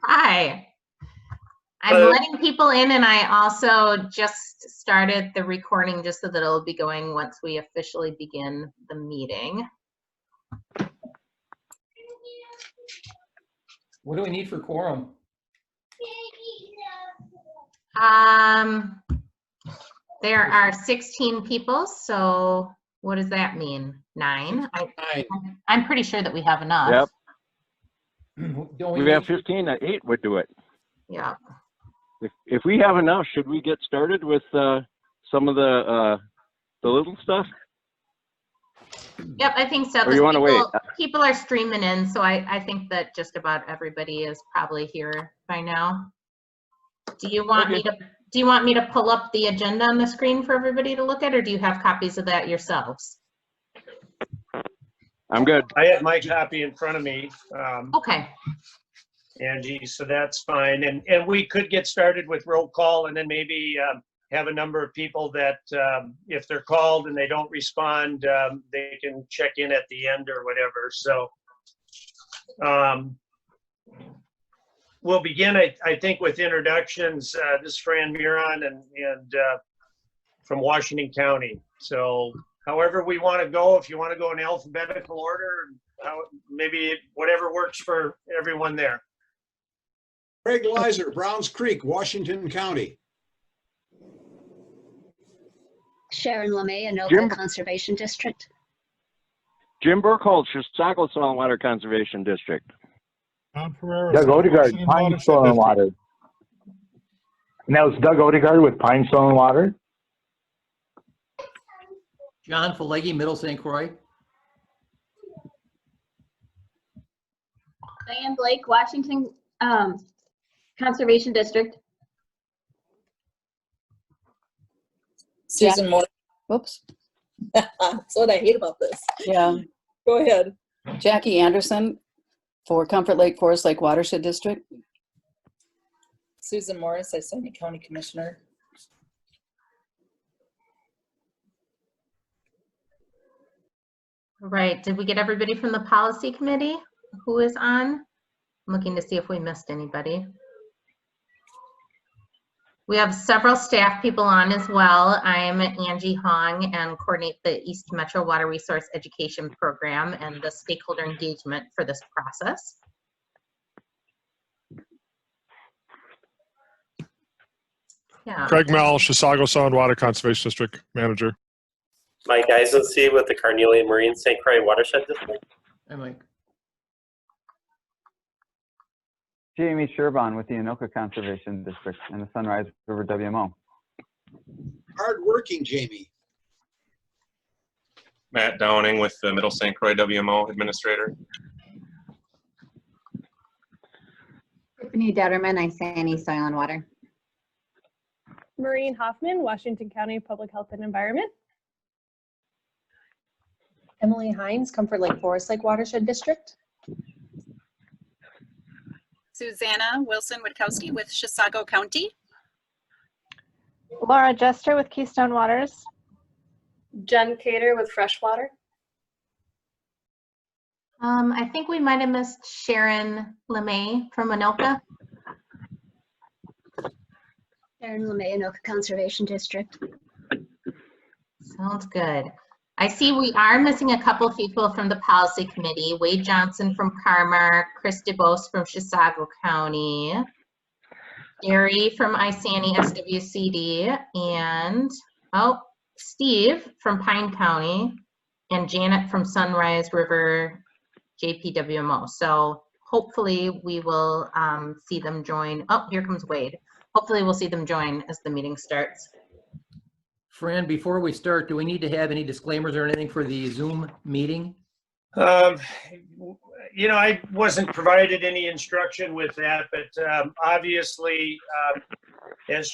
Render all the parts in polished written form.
Hi. I'm letting people in, and I also just started the recording just so that it'll be going once we officially begin the meeting. What do we need for quorum? There are 16 people, so what does that mean? 9? I'm pretty sure that we have enough. Yep. We have 15, 8 would do it. Yeah. If we have enough, should we get started with some of the little stuff? Yep, I think so. Or you want to wait? People are streaming in, so I think that just about everybody is probably here by now. Do you want me to pull up the agenda on the screen for everybody to look at, or do you have copies of that yourselves? I'm good. I have my copy in front of me. Okay. Angie, so that's fine. And we could get started with roll call and then maybe have a number of people that if they're called and they don't respond, they can check in at the end or whatever. So we'll begin, I think, with introductions. This is Fran Miron and from Washington County. So however we want to go, if you want to go in alphabetical order, maybe whatever works for everyone there. Craig Leiser, Browns Creek, Washington County. Sharon LeMay, Anoka Conservation District. Jim Burkholz, Chisago Soil and Water Conservation District. Doug Odegaard, Pine Soil and Water. And that was Doug Odegaard with Pine Soil and Water. John Falegi, Middle St. Croix. Diane Blake, Washington Conservation District. Susan Moore. Whoops. That's what I hate about this. Yeah. Go ahead. Jackie Anderson for Comfort Lake, Forest Lake Watershed District. Susan Morris, Iowa County Commissioner. Right. Did we get everybody from the policy committee who is on? I'm looking to see if we missed anybody. We have several staff people on as well. I'm Angie Hong and coordinate the East Metro Water Resource Education Program and the stakeholder engagement for this process. Yeah. Craig Mell, Chisago Soil and Water Conservation District Manager. Mike Eisenstein with the Carnelian Marine St. Croix Watershed District. Hi, Mike. Jamie Sherban with the Anoka Conservation District and the Sunrise River WMO. Hardworking Jamie. Matt Downing with the Middle St. Croix WMO Administrator. Tiffany Detterman, Isani Soil and Water. Maureen Hoffman, Washington County Public Health and Environment. Emily Hines, Comfort Lake Forest Lake Watershed District. Susanna Wilson-Witkowski with Chisago County. Laura Jester with Keystone Waters. Jen Cater with Freshwater. I think we might have missed Sharon LeMay from Anoka. Sharon LeMay, Anoka Conservation District. Sounds good. I see we are missing a couple people from the policy committee. Wade Johnson from Carmar, Chris DeBose from Chisago County, Gary from Isani SWCD, and Steve from Pine County, and Janet from Sunrise River JPWMO. So hopefully we will see them join. Oh, here comes Wade. Hopefully we'll see them join as the meeting starts. Fran, before we start, do we need to have any disclaimers or anything for the Zoom meeting? You know, I wasn't provided any instruction with that, but obviously, as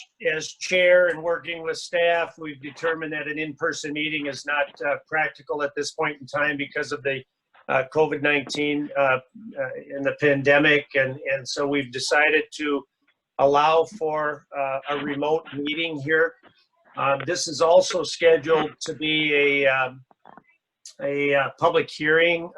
chair and working with staff, we've determined that an in-person meeting is not practical at this point in time because of the COVID-19 and the pandemic, and so we've decided to allow for a remote meeting here. This is also scheduled to be a public hearing.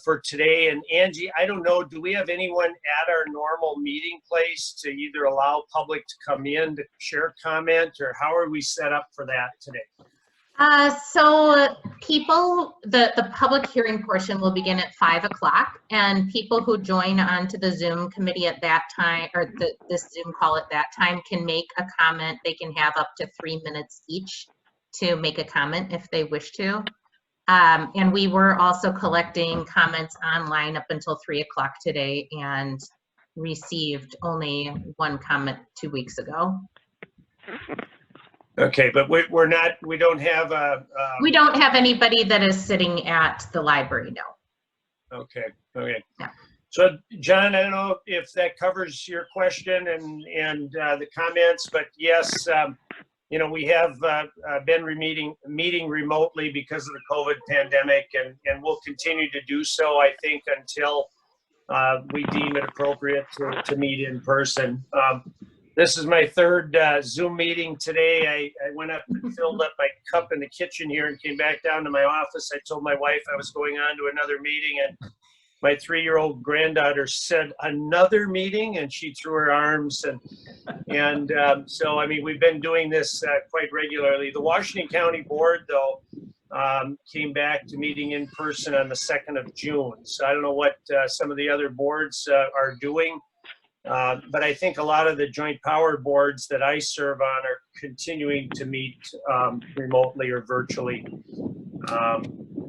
for today. And Angie, I don't know, do we have anyone at our normal meeting place to either allow public to come in to share comment, or how are we set up for that today? So people, the public hearing portion will begin at 5 o'clock, and people who join onto the Zoom committee at that time, or this Zoom call at that time, can make a comment. They can have up to 3 minutes each to make a comment if they wish to. And we were also collecting comments online up until 3 o'clock today and received only one comment 2 weeks ago. Okay, but we don't have a. We don't have anybody that is sitting at the library, no. Okay, okay. Yeah. So John, I don't know if that covers your question and the comments, but yes, you know, we have been meeting remotely because of the COVID pandemic, and we'll continue to do so, I think, until we deem it appropriate to meet in person. This is my third Zoom meeting today. I went up and filled up my cup in the kitchen here and came back down to my office. I told my wife I was going on to another meeting, and my 3-year-old granddaughter said, "Another meeting?" and she threw her arms. And so, I mean, we've been doing this quite regularly. The Washington County Board, though, came back to meeting in person on the 2nd of June. So I don't know what some of the other boards are doing. But I think a lot of the joint power boards that I serve on are continuing to meet remotely or virtually.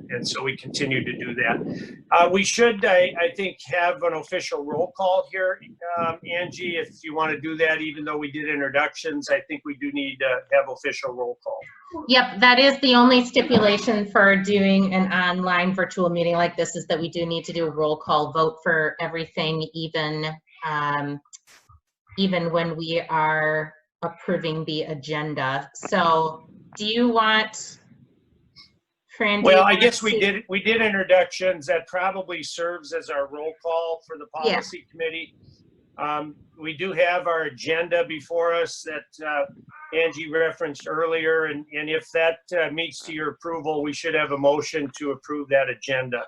And so we continue to do that. We should, I think, have an official roll call here. Angie, if you want to do that, even though we did introductions, I think we do need to have official roll call. Yep, that is the only stipulation for doing an online virtual meeting like this, is that we do need to do a roll call vote for everything, even when we are approving the agenda. So do you want, Fran? Well, I guess we did introductions. That probably serves as our roll call for the policy committee. We do have our agenda before us that Angie referenced earlier, and if that meets to your approval, we should have a motion to approve that agenda.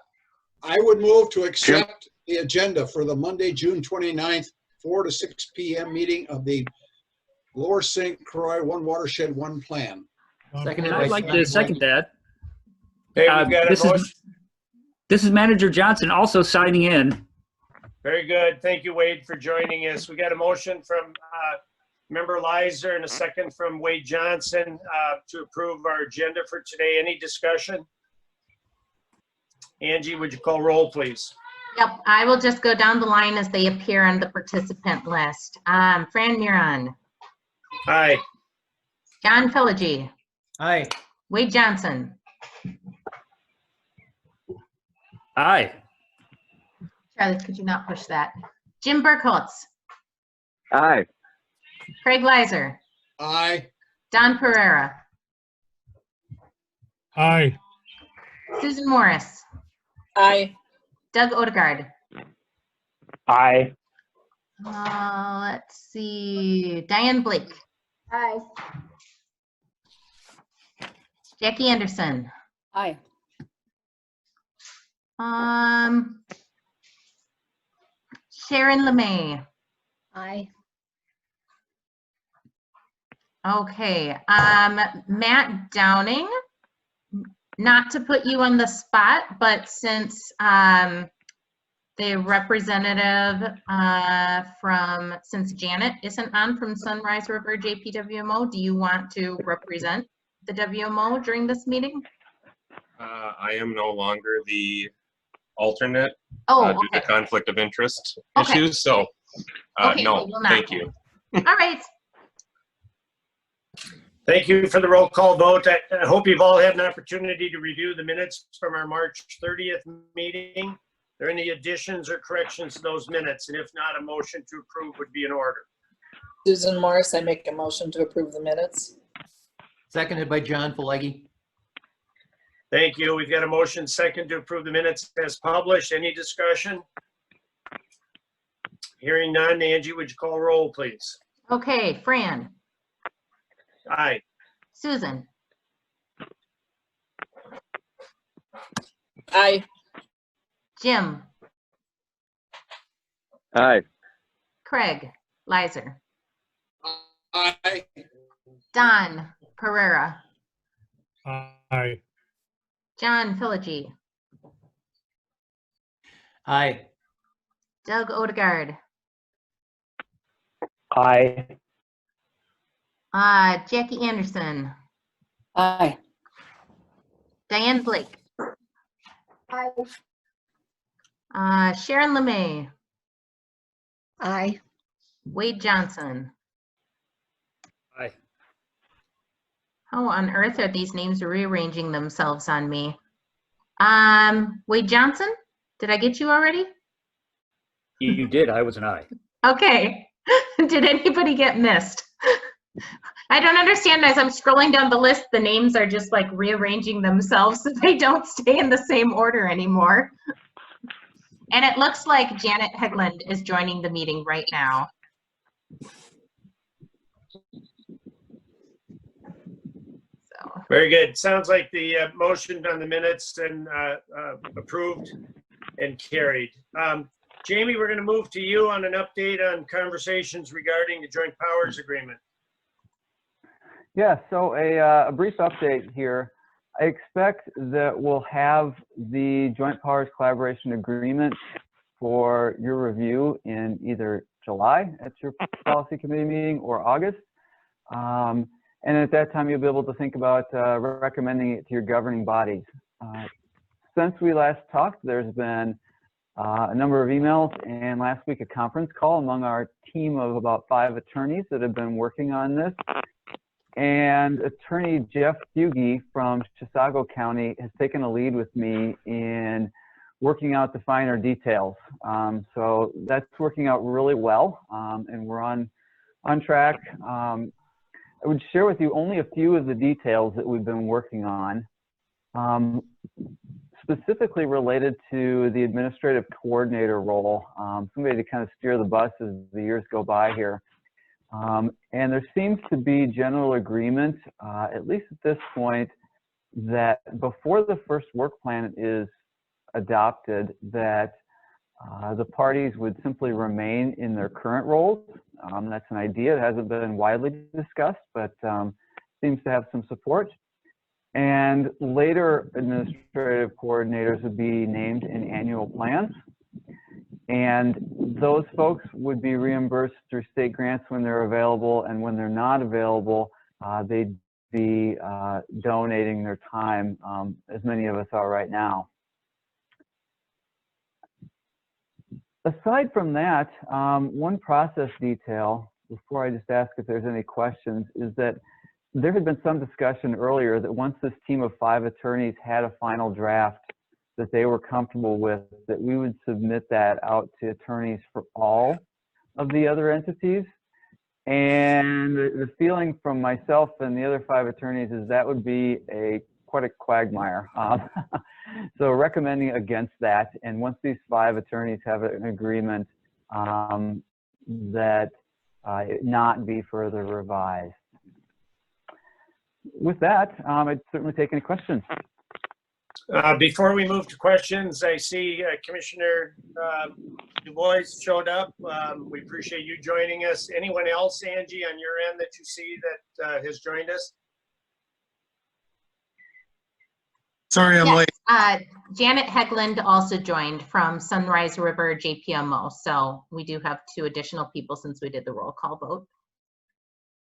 I would move to accept the agenda for the Monday, June 29th, 4 to 6 p.m. meeting of the Lower St. Croix One Watershed One Plan. I'd like to second that. Hey, we've got a motion. This is Manager Johnson also signing in. Very good. Thank you, Wade, for joining us. We got a motion from Member Lizer and a second from Wade Johnson to approve our agenda for today. Any discussion? Angie, would you call roll, please? Yep, I will just go down the line as they appear on the participant list. Fran Muron. Aye. John Philligy. Aye. Wade Johnson. Aye. Charlie, could you not push that? Jim Burkholz. Aye. Craig Lizer. Aye. Don Pereira. Aye. Susan Morris. Aye. Doug Odegaard. Aye. Let's see. Diane Blake. Aye. Jackie Anderson. Aye. Sharon LeMay. Aye. Okay. Matt Downing. Not to put you on the spot, but since the representative since Janet isn't on from Sunrise River JPWMO, do you want to represent the WMO during this meeting? I am no longer the alternate due to conflict of interest issues, so no, thank you. All right. Thank you for the roll call vote. I hope you've all had an opportunity to review the minutes from our March 30th meeting. Are there any additions or corrections to those minutes? And if not, a motion to approve would be in order. Susan Morris, I make a motion to approve the minutes. Seconded by John Philligy. Thank you. We've got a motion second to approve the minutes as published. Any discussion? Hearing none. Angie, would you call roll, please? Okay, Fran. Aye. Susan. Aye. Jim, Aye. Craig, Lizer, Aye. Don Pereira, Aye. John Philogee, Aye. Doug Odegaard, Aye. Jackie Anderson, Aye. Diane Blake, Aye. Sharon LeMay, Aye. Wade Johnson. Aye. How on earth are these names rearranging themselves on me? Wade Johnson, did I get you already? You did. I was an aye. Okay. Did anybody get missed? I don't understand. As I'm scrolling down the list, the names are just like rearranging themselves so they don't stay in the same order anymore. And it looks like Janet Hegland is joining the meeting right now. So. Very good. Sounds like the motion on the minutes and approved and carried. Jamie, we're going to move to you on an update on conversations regarding the joint powers agreement. Yeah, so a brief update here. I expect that we'll have the Joint Powers Collaboration Agreement for your review in either July at your policy committee meeting or August. And at that time, you'll be able to think about recommending it to your governing bodies. Since we last talked, there's been a number of emails and last week a conference call among our team of about 5 attorneys that have been working on this. And attorney Jeff Fugie from Chisago County has taken a lead with me in working out the finer details. So that's working out really well, and we're on track. I would share with you only a few of the details that we've been working on, specifically related to the administrative coordinator role, somebody to kind of steer the bus as the years go by here. And there seems to be general agreement, at least at this point, that before the first work plan is adopted, that the parties would simply remain in their current roles. That's an idea. It hasn't been widely discussed, but seems to have some support. And later administrative coordinators would be named in annual plans. And those folks would be reimbursed through state grants when they're available, and when they're not available, they'd be donating their time, as many of us are right now. Aside from that, one process detail, before I just ask if there's any questions, is that there had been some discussion earlier that once this team of 5 attorneys had a final draft that they were comfortable with, that we would submit that out to attorneys for all of the other entities. And the feeling from myself and the other 5 attorneys is that would be quite a quagmire. So recommending against that. And once these 5 attorneys have an agreement, that it not be further revised. With that, I'd certainly take any questions. Before we move to questions, I see Commissioner Du Bois showed up. We appreciate you joining us. Anyone else, Angie, on your end that you see that has joined us? Sorry, I'm late. Janet Hegland also joined from Sunrise River JPMO. So we do have 2 additional people since we did the roll call vote.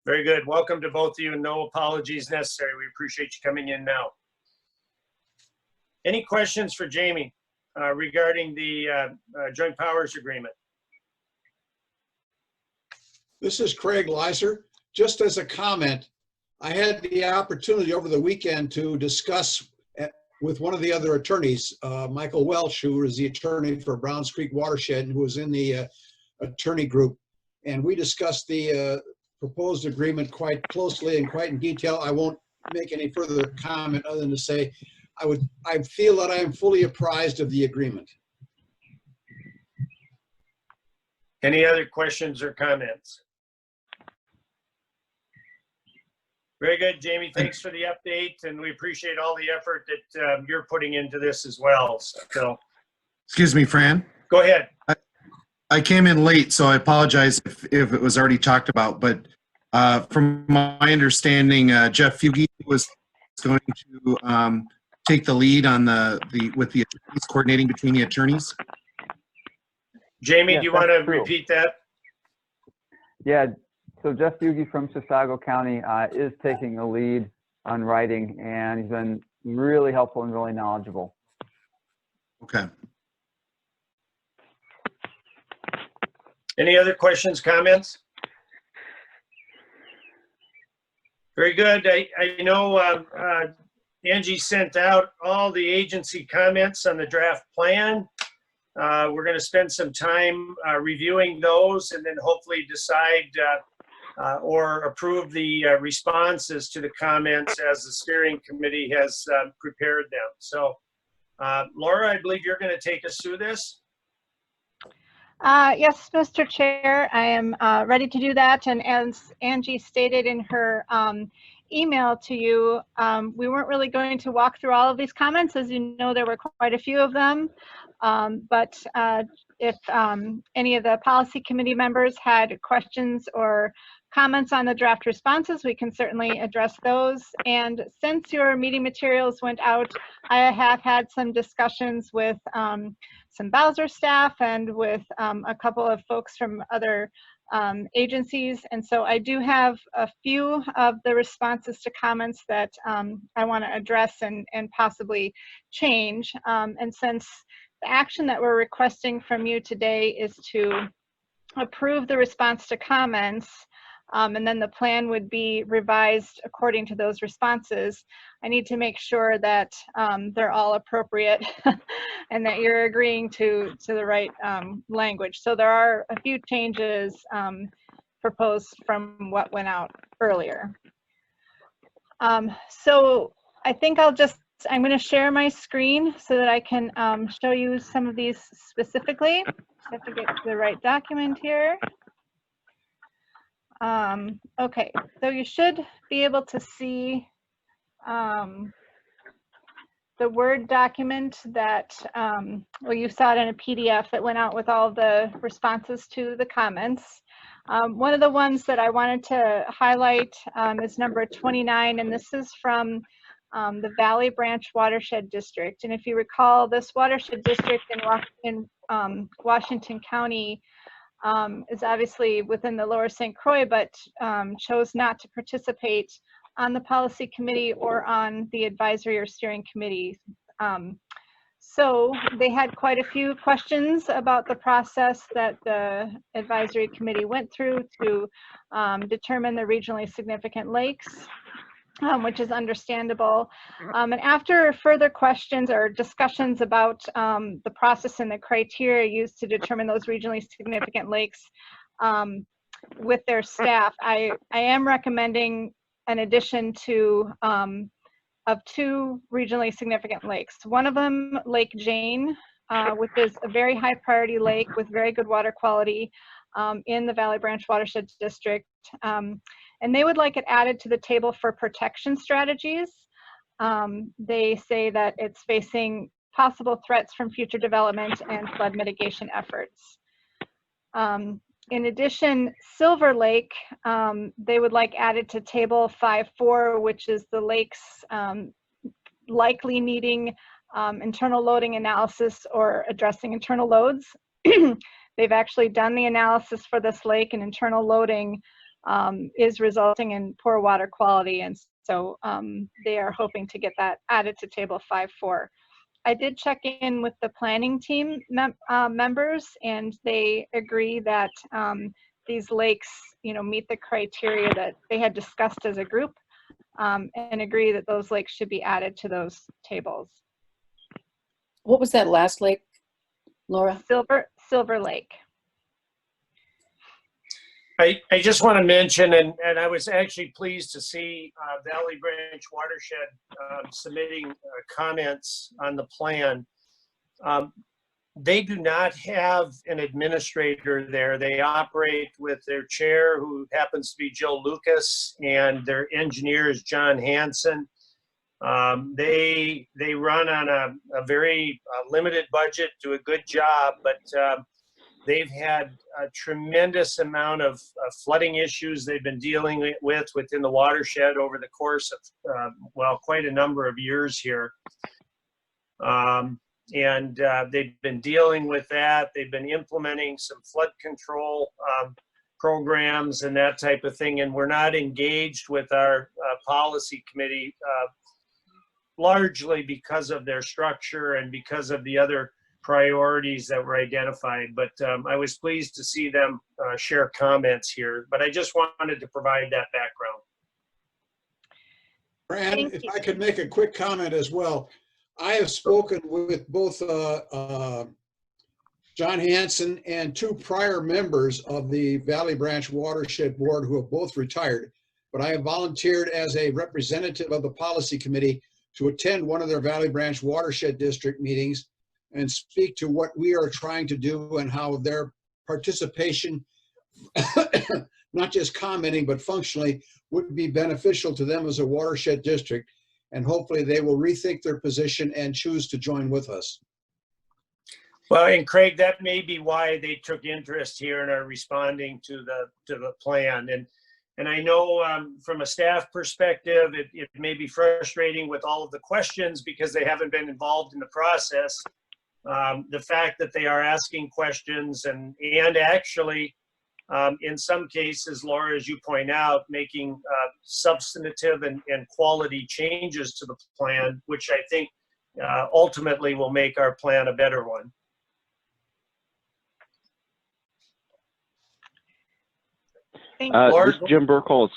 Very good. Welcome to both of you. No apologies necessary. We appreciate you coming in now. Any questions for Jamie regarding the Joint Powers Agreement? This is Craig Lizer. Just as a comment, I had the opportunity over the weekend to discuss with one of the other attorneys, Michael Welch, who is the attorney for Browns Creek Watershed, who was in the attorney group. And we discussed the proposed agreement quite closely and quite in detail. I won't make any further comment other than to say, I feel that I am fully apprised of the agreement. Any other questions or comments? Very good, Jamie. Thanks for the update, and we appreciate all the effort that you're putting into this as well. So Excuse me, Fran. Go ahead. I came in late, so I apologize if it was already talked about. But from my understanding, Jeff Fuge was going to take the lead on with the attorneys, coordinating between the attorneys. Jamie, Yes, do you want that's to true. repeat that? Yeah, so Jeff Fuge from Chisago County is taking the lead on writing, and he's been really helpful and really knowledgeable. Okay. Any other questions, comments? Very good. I know Angie sent out all the agency comments on the draft plan. We're going to spend some time reviewing those and then hopefully decide or approve the responses to the comments as the steering committee has prepared them. So, Laura, I believe you're going to take us through this. Yes, Mr. Chair, I am ready to do that. And as Angie stated in her email to you, we weren't really going to walk through all of these comments. As you know, there were quite a few of them. But if any of the policy committee members had questions or comments on the draft responses, we can certainly address those. And since your meeting materials went out, I have had some discussions with some Bowser staff and with a couple of folks from other agencies. And so I do have a few of the responses to comments that I want to address and possibly change. And since the action that we're requesting from you today is to approve the response to comments, and then the plan would be revised according to those responses, I need to make sure that they're all appropriate and that you're agreeing to the right language. So there are a few changes proposed from what went out earlier. So I think I'm going to share my screen so that I can show you some of these specifically. Just have to get to the right document here. Okay, so you should be able to see the Word document that, well, you saw it in a PDF that went out with all the responses to the comments. One of the ones that I wanted to highlight is number 29, and this is from the Valley Branch Watershed District. And if you recall, this watershed district in Washington County is obviously within the Lower St. Croix, but chose not to participate on the policy committee or on the advisory or steering committee. So they had quite a few questions about the process that the advisory committee went through to determine the regionally significant lakes. Which is understandable. And after further questions or discussions about the process and the criteria used to determine those regionally significant lakes with their staff, I am recommending an addition to of 2 regionally significant lakes. One of them, Lake Jane, which is a very high priority lake with very good water quality in the Valley Branch Watershed District. And they would like it added to the table for protection strategies. They say that it's facing possible threats from future development and flood mitigation efforts. In addition, Silver Lake, they would like added to table 5.4, which is the lake's likely needing internal loading analysis or addressing internal loads. They've actually done the analysis for this lake, and internal loading is resulting in poor water quality, and so they are hoping to get that added to table 5.4. I did check in with the planning team members, and they agree that these lakes, meet the criteria that they had discussed as a group, and agree that those lakes should be added to those tables. What was that last lake, Laura? Silver Lake. I just want to mention, and I was actually pleased to see Valley Branch Watershed submitting comments on the plan. They do not have an administrator there. They operate with their chair, who happens to be Joe Lucas, and their engineer is John Hansen. They run on a very limited budget, do a good job, but they've had a tremendous amount of flooding issues they've been dealing with within the watershed over the course of, well, quite a number of years here. And they've been dealing with that. They've been implementing some flood control programs and that type of thing. And we're not engaged with our policy committee largely because of their structure and because of the other priorities that were identified. But I was pleased to see them share comments here. But I just wanted to provide that background. Fran, if I could make a quick comment as well. I have spoken with both John Hansen and two prior members of the Valley Branch Watershed Board who have both retired, but I have volunteered as a representative of the policy committee to attend one of their Valley Branch Watershed District meetings and speak to what we are trying to do and how their participation, not just commenting, but functionally, would be beneficial to them as a watershed district. And hopefully they will rethink their position and choose to join with us. Well, and Craig, that may be why they took interest here and are responding to the plan. And I know from a staff perspective, it may be frustrating with all of the questions because they haven't been involved in the process. The fact that they are asking questions and actually, in some cases, Laura, as you point out, making substantive and quality changes to the plan, which I think ultimately will make our plan a better one. This is Jim Burkholz.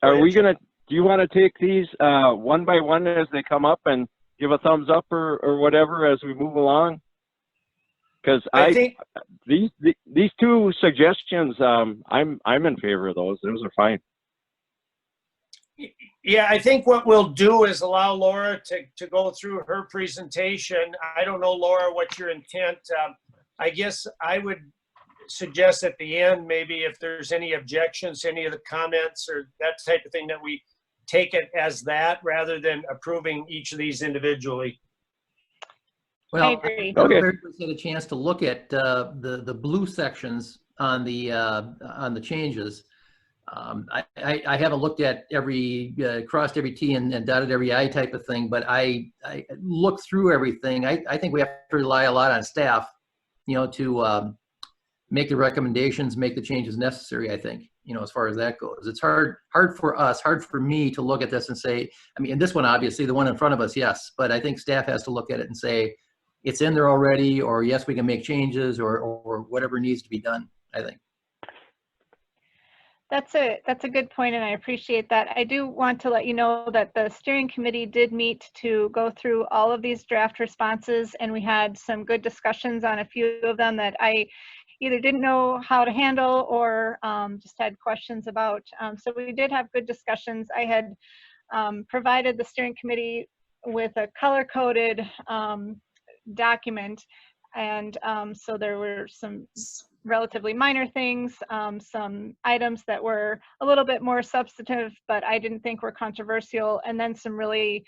Are we gonna? Do you want to take these one by one as they come up and give a thumbs up or whatever as we move along? Because I think these two suggestions, I'm in favor of those. Those are fine. Yeah, I think what we'll do is allow Laura to go through her presentation. I don't know, Laura, what your intent. I guess I would suggest at the end, maybe if there's any objections to any of the comments or that type of thing, that we take it as that rather than approving each of these individually. Well, I agree. Everybody's had a chance to look at the blue sections on the changes. I haven't looked at every crossed every T and dotted every I type of thing, but I looked through everything. I think we have to rely a lot on staff, to make the recommendations, make the changes necessary. I think, as far as that goes, it's hard for us, hard for me to look at this and say, I mean, this one, obviously the one in front of us, yes, but I think staff has to look at it and say, it's in there already, or yes, we can make changes or whatever needs to be done, I think. That's a good point, and I appreciate that. I do want to let you know that the steering committee did meet to go through all of these draft responses, and we had some good discussions on a few of them that I either didn't know how to handle or just had questions about. So we did have good discussions. I had provided the steering committee with a color-coded document, and so there were some relatively minor things, some items that were a little bit more substantive but I didn't think were controversial, and then some really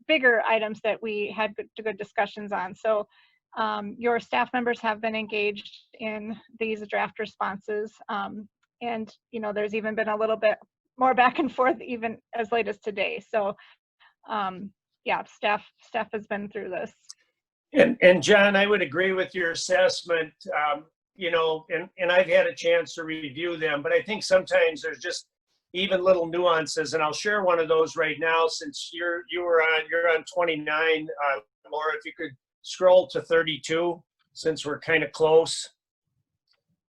bigger items that we had good discussions on. So your staff members have been engaged in these draft responses, and there's even been a little bit more back and forth even as late as today. So yeah, staff has been through this. And John, I would agree with your assessment, and I've had a chance to review them, but I think sometimes there's just even little nuances, and I'll share one of those right now since you're on 29, Laura, if you could scroll to 32, since we're kind of close.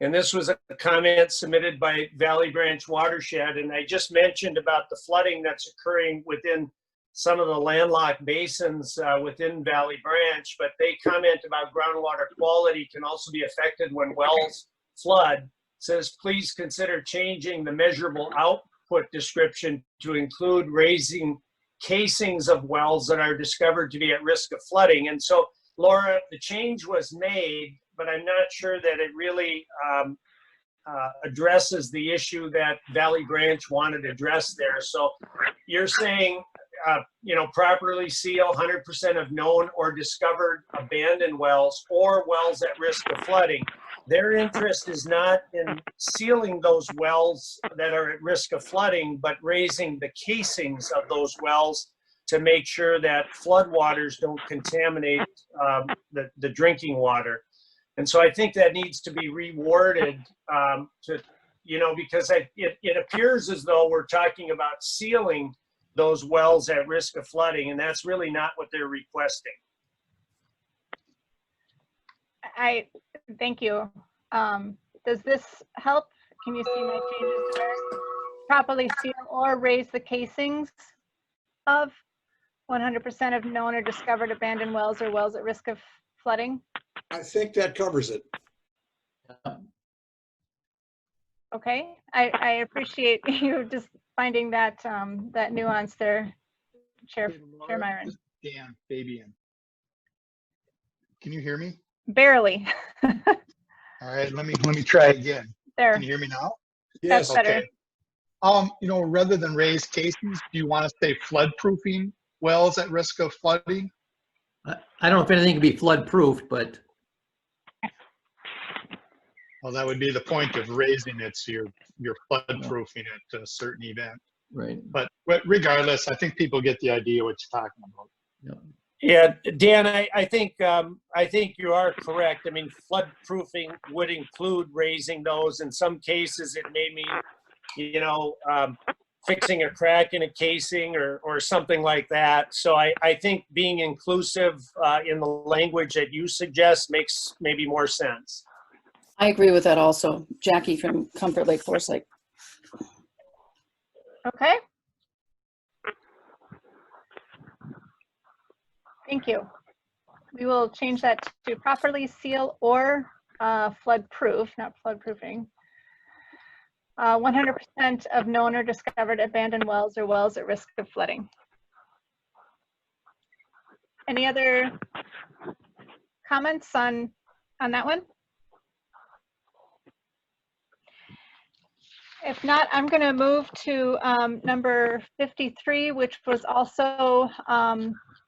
And this was a comment submitted by Valley Branch Watershed, and I just mentioned about the flooding that's occurring within some of the landlocked basins within Valley Branch, but they comment about groundwater quality can also be affected when wells flood. It says, please consider changing the measurable output description to include raising casings of wells that are discovered to be at risk of flooding. And so, Laura, the change was made, but I'm not sure that it really addresses the issue that Valley Branch wanted addressed there. So you're saying, properly seal 100% of known or discovered abandoned wells or wells at risk of flooding. Their interest is not in sealing those wells that are at risk of flooding, but raising the casings of those wells to make sure that floodwaters don't contaminate the drinking water. And so I think that needs to be reworded because it appears as though we're talking about sealing those wells at risk of flooding, and that's really not what they're requesting. Thank you. Does this help? Can you see my changes there? Properly seal or raise the casings of 100% of known or discovered abandoned wells or wells at risk of flooding? I think that covers it. Okay, I appreciate you just finding that that nuance there, Chair Myron. Dan Fabian. Can you hear me? Barely. All right, let me try again. There. Can you hear me now? Yes. That's better. Okay. Rather than raise casings, do you want to say flood proofing wells at risk of flooding? I don't know if anything can be flood proofed, but. Well, that would be the point of raising it, so you're flood proofing it to a certain event. Right. But regardless, I think people get the idea what you're talking about. Yeah, Dan, I think you are correct. I mean, flood proofing would include raising those. In some cases, it may mean, fixing a crack in a casing or something like that. So I think being inclusive in the language that you suggest makes maybe more sense. I agree with that also. Jackie from Comfort Lake Forest Lake. Okay. Thank you. We will change that to properly seal or flood proof, not flood proofing. 100% of known or discovered abandoned wells or wells at risk of flooding. Any other comments on that one? If not, I'm going to move to number 53, which was also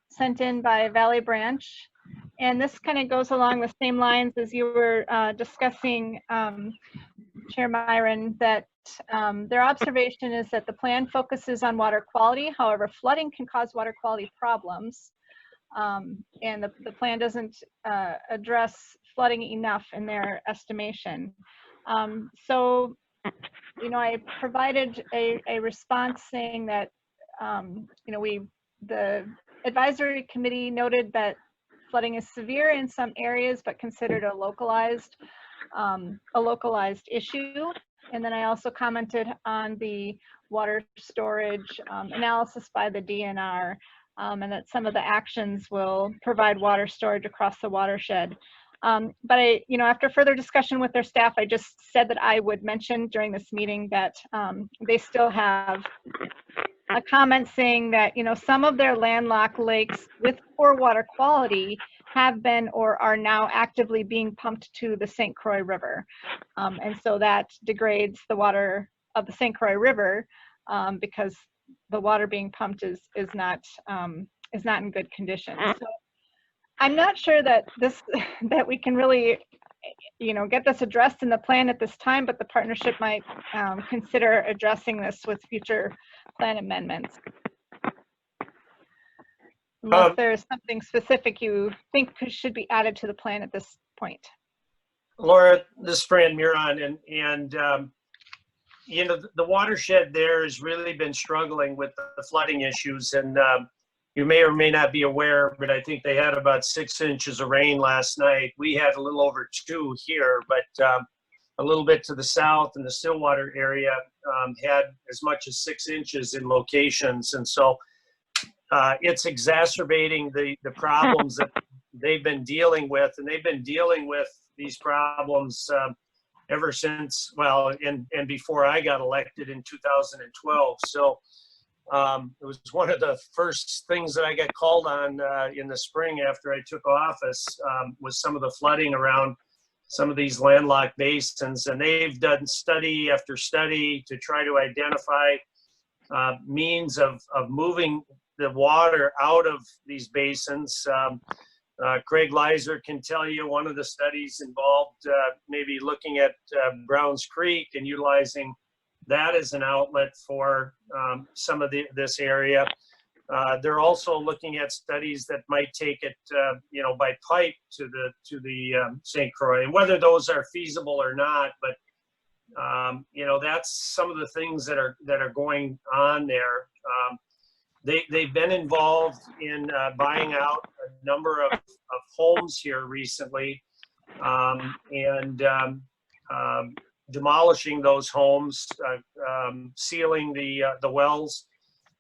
sent in by Valley Branch. And this kind of goes along the same lines as you were discussing, Chair Myron, that their observation is that the plan focuses on water quality. However, flooding can cause water quality problems. And the plan doesn't address flooding enough in their estimation. So, I provided a response saying that, the advisory committee noted that flooding is severe in some areas, but considered a localized issue. And then I also commented on the water storage analysis by the DNR, and that some of the actions will provide water storage across the watershed. But after further discussion with their staff, I just said that I would mention during this meeting that they still have a comment saying that, some of their landlocked lakes with poor water quality have been or are now actively being pumped to the St. Croix River. And so that degrades the water of the St. Croix River because the water being pumped is not in good condition. So I'm not sure that that we can really, get this addressed in the plan at this time, but the partnership might consider addressing this with future plan amendments. Unless there's something specific you think should be added to the plan at this point. Laura, this is Fran Muron, and the watershed there has really been struggling with the flooding issues, and you may or may not be aware, but I think they had about 6 inches of rain last night. We had a little over 2 here, but a little bit to the south in the Stillwater area had as much as 6 inches in locations. And so it's exacerbating the problems that they've been dealing with. And they've been dealing with these problems ever since, and before I got elected in 2012. So it was one of the first things that I got called on in the spring after I took office was some of the flooding around some of these landlocked basins, and they've done study after study to try to identify means of moving the water out of these basins. Craig Leiser can tell you one of the studies involved maybe looking at Browns Creek and utilizing that as an outlet for some of this area. They're also looking at studies that might take it, by pipe to the St. Croix, and whether those are feasible or not. But that's some of the things that are going on there. They've been involved in buying out a number of homes here recently, and demolishing those homes, sealing the wells,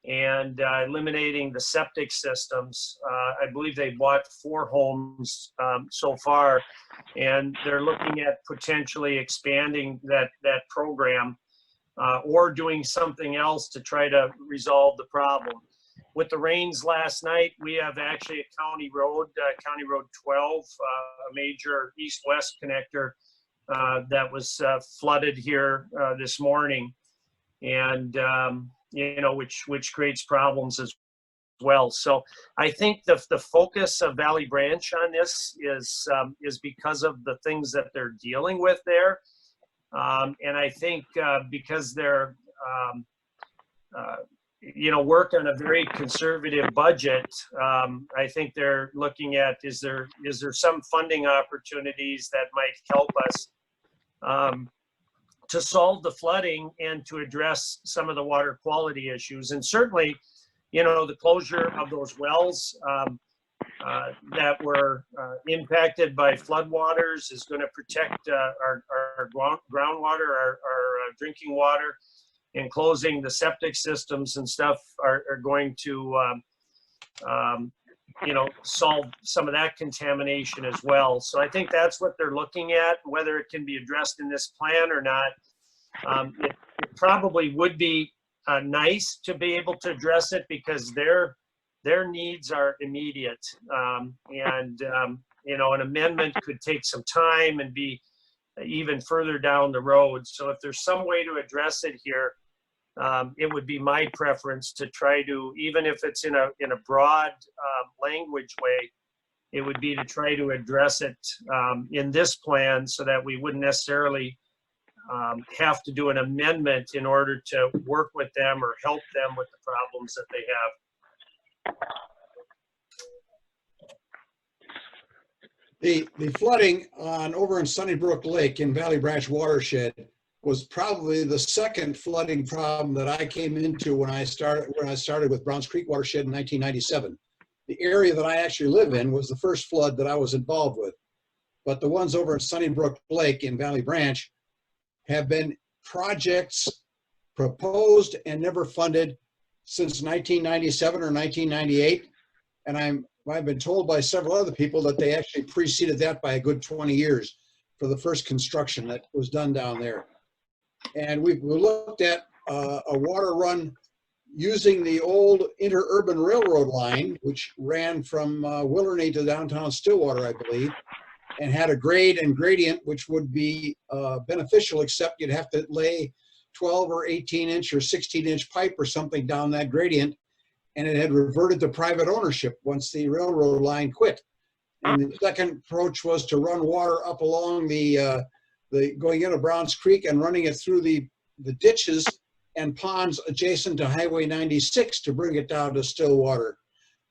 and eliminating the septic systems. I believe they bought 4 homes so far, and they're looking at potentially expanding that program or doing something else to try to resolve the problem. With the rains last night, we have actually a County Road 12, a major east-west connector that was flooded here this morning, and which creates problems as well. So I think the focus of Valley Branch on this is because of the things that they're dealing with there, and I think because they're work on a very conservative budget, I think they're looking at is there some funding opportunities that might help us to solve the flooding and to address some of the water quality issues. And certainly, the closure of those wells that were impacted by floodwaters is going to protect our groundwater, our drinking water, and closing the septic systems and stuff are going to solve some of that contamination as well. So I think that's what they're looking at. Whether it can be addressed in this plan or not, it probably would be nice to be able to address it, because their needs are immediate, and an amendment could take some time and be even further down the road. So if there's some way to address it here, it would be my preference to try to, even if it's in a broad language way, it would be to try to address it in this plan, so that we wouldn't necessarily have to do an amendment in order to work with them or help them with the problems that they have. The flooding over in Sunnybrook Lake in Valley Branch Watershed was probably the second flooding problem that I came into when I started with Browns Creek Watershed in 1997. The area that I actually live in was the first flood that I was involved with. But the ones over in Sunnybrook Lake in Valley Branch have been projects proposed and never funded since 1997 or 1998. And I've been told by several other people that they actually preceded that by a good 20 years for the first construction that was done down there. And we looked at a water run using the old interurban railroad line, which ran from Willerny to downtown Stillwater, I believe, and had a grade and gradient which would be beneficial, except you'd have to lay 12 or 18-inch or 16-inch pipe or something down that gradient, and it had reverted to private ownership once the railroad line quit. And the second approach was to run water up along the going into Browns Creek and running it through the ditches and ponds adjacent to Highway 96 to bring it down to Stillwater,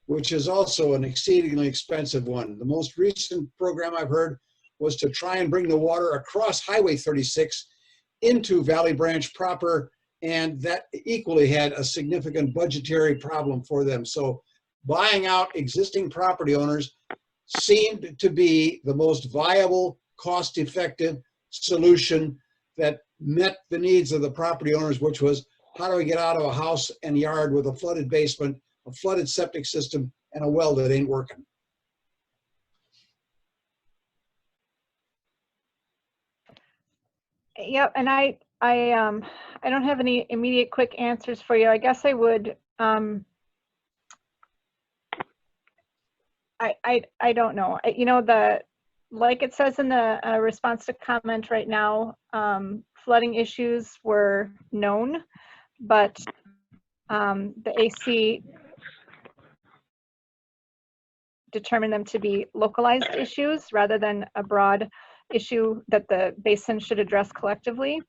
which is also an exceedingly expensive one. The most recent program I've heard was to try and bring the water across Highway 36 into Valley Branch proper, and that equally had a significant budgetary problem for them. So buying out existing property owners seemed to be the most viable, cost-effective solution that met the needs of the property owners, which was, how do we get out of a house and yard with a flooded basement, a flooded septic system, and a well that ain't working? Yep, and I don't have any immediate quick answers for you. I guess I would, I don't know. like it says in the response to comment right now, flooding issues were known, but the AC determined them to be localized issues rather than a broad issue that the basin should address collectively.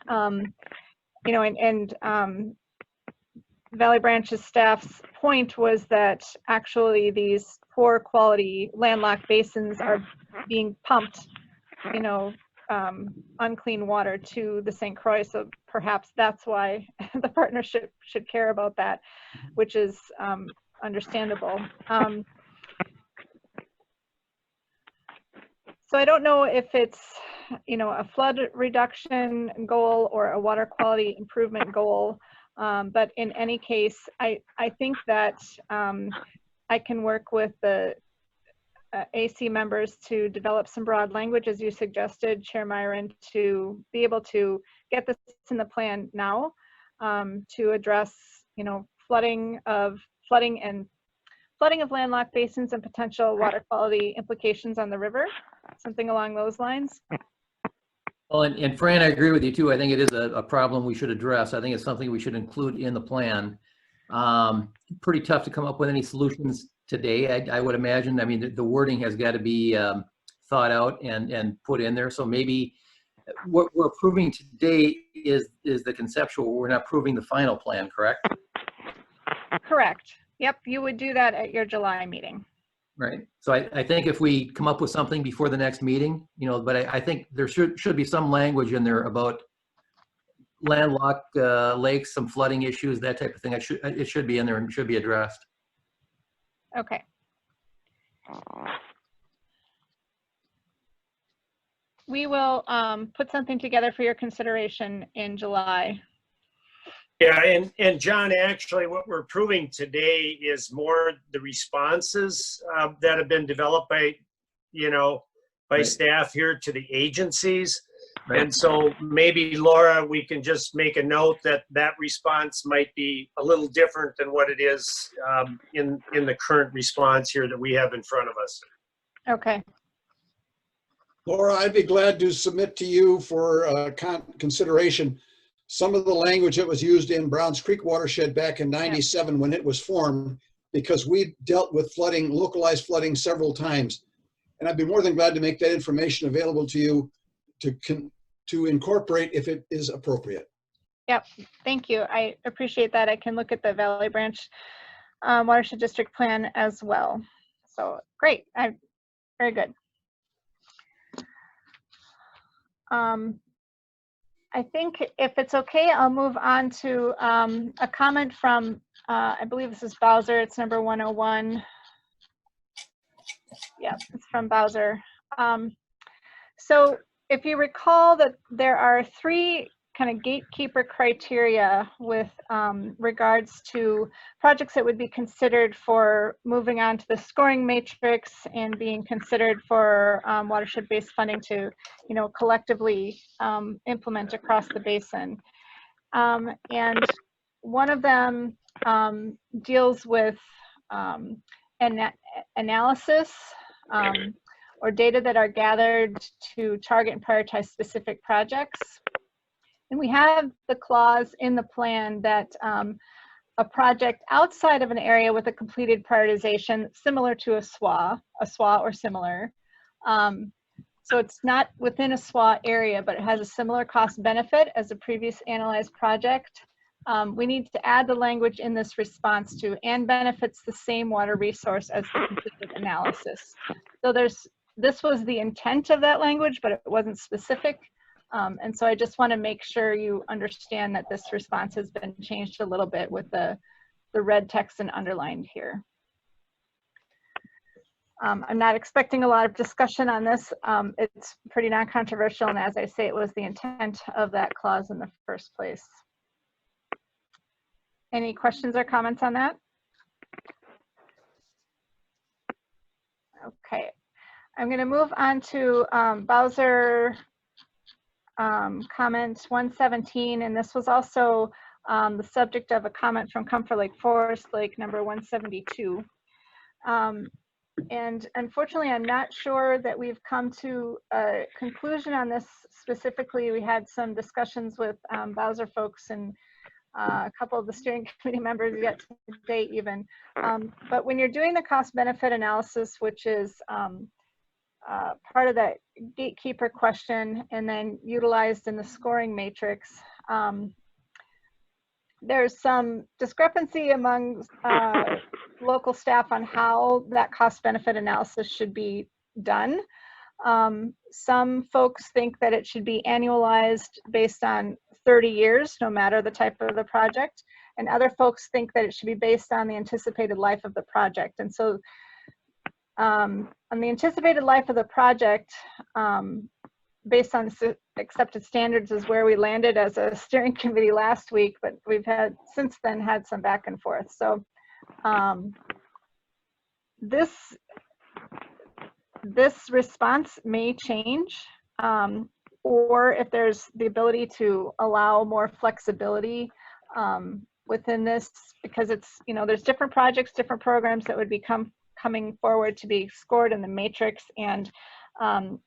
You know, and Valley Branch's staff's point was that actually these poor quality landlocked basins are being pumped, you know, unclean water to the St. Croix. So perhaps that's why the partnership should care about that, which is understandable. So I don't know if it's, you know, a flood reduction goal or a water quality improvement goal. But in any case, I think that I can work with the AC members to develop some broad language, as you suggested, Chair Myron, to be able to get this in the plan now to address, you know, flooding of landlocked basins and potential water quality implications on the river, something along those lines. Well, and Fran, I agree with you too. I think it is a problem we should address. I think it's something we should include in the plan. Pretty tough to come up with any solutions today, I would imagine. I mean, the wording has got to be thought out and put in there. So maybe what we're approving today is the conceptual. We're not approving the final plan, correct? Correct. Yep, you would do that at your July meeting. Right. So I think if we come up with something before the next meeting, you know, but I think there should be some language in there about landlocked lakes, some flooding issues, that type of thing. It should be in there and should be addressed. Okay. We will put something together for your consideration in July. Yeah, and John, actually what we're approving today is more the responses that have been developed by, you know, by Right. staff here to the agencies. Right. And so maybe Laura, we can just make a note that that response might be a little different than what it is in the current response here that we have in front of us. Okay. Laura, I'd be glad to submit to you for consideration some of the language that was used in Browns Creek Watershed back in '97 when it was formed, because we dealt with flooding, localized flooding several times. And I'd be more than glad to make that information available to you to incorporate if it is appropriate. Yep, thank you. I appreciate that. I can look at the Valley Branch Watershed District Plan as well. So great, very good. I think if it's okay, I'll move on to a comment from, I believe this is Bowser, it's number 101. Yeah, it's from Bowser. So if you recall that there are three kind of gatekeeper criteria with regards to projects that would be considered for moving on to the scoring matrix and being considered for watershed-based funding to, you know, collectively implement across the basin. And one of them deals with analysis or data that are gathered to target and prioritize specific projects. And we have the clause in the plan that a project outside of an area with a completed prioritization similar to a SWA or similar. So it's not within a SWA area, but it has a similar cost benefit as a previous analyzed project. We need to add the language in this response to and benefits the same water resource as the completed analysis. So this was the intent of that language, but it wasn't specific. And so I just want to make sure you understand that this response has been changed a little bit with the red text and underlined here. I'm not expecting a lot of discussion on this. It's pretty non-controversial, and as I say, it was the intent of that clause in the first place. Any questions or comments on that? Okay, I'm going to move on to Bowser comment 117, and this was also the subject of a comment from Comfort Lake Forest Lake number 172. And unfortunately, I'm not sure that we've come to a conclusion on this specifically. We had some discussions with Bowser folks and a couple of the steering committee members yet today even. But when you're doing the cost benefit analysis, which is part of that gatekeeper question and then utilized in the scoring matrix, there's some discrepancy among local staff on how that cost benefit analysis should be done. Some folks think that it should be annualized based on 30 years, no matter the type of the project. And other folks think that it should be based on the anticipated life of the project. And so on the anticipated life of the project, based on accepted standards is where we landed as a steering committee last week, but we've had since then had some back and forth. So this response may change, or if there's the ability to allow more flexibility within this, because it's, you know, there's different projects, different programs that would be coming forward to be scored in the matrix, and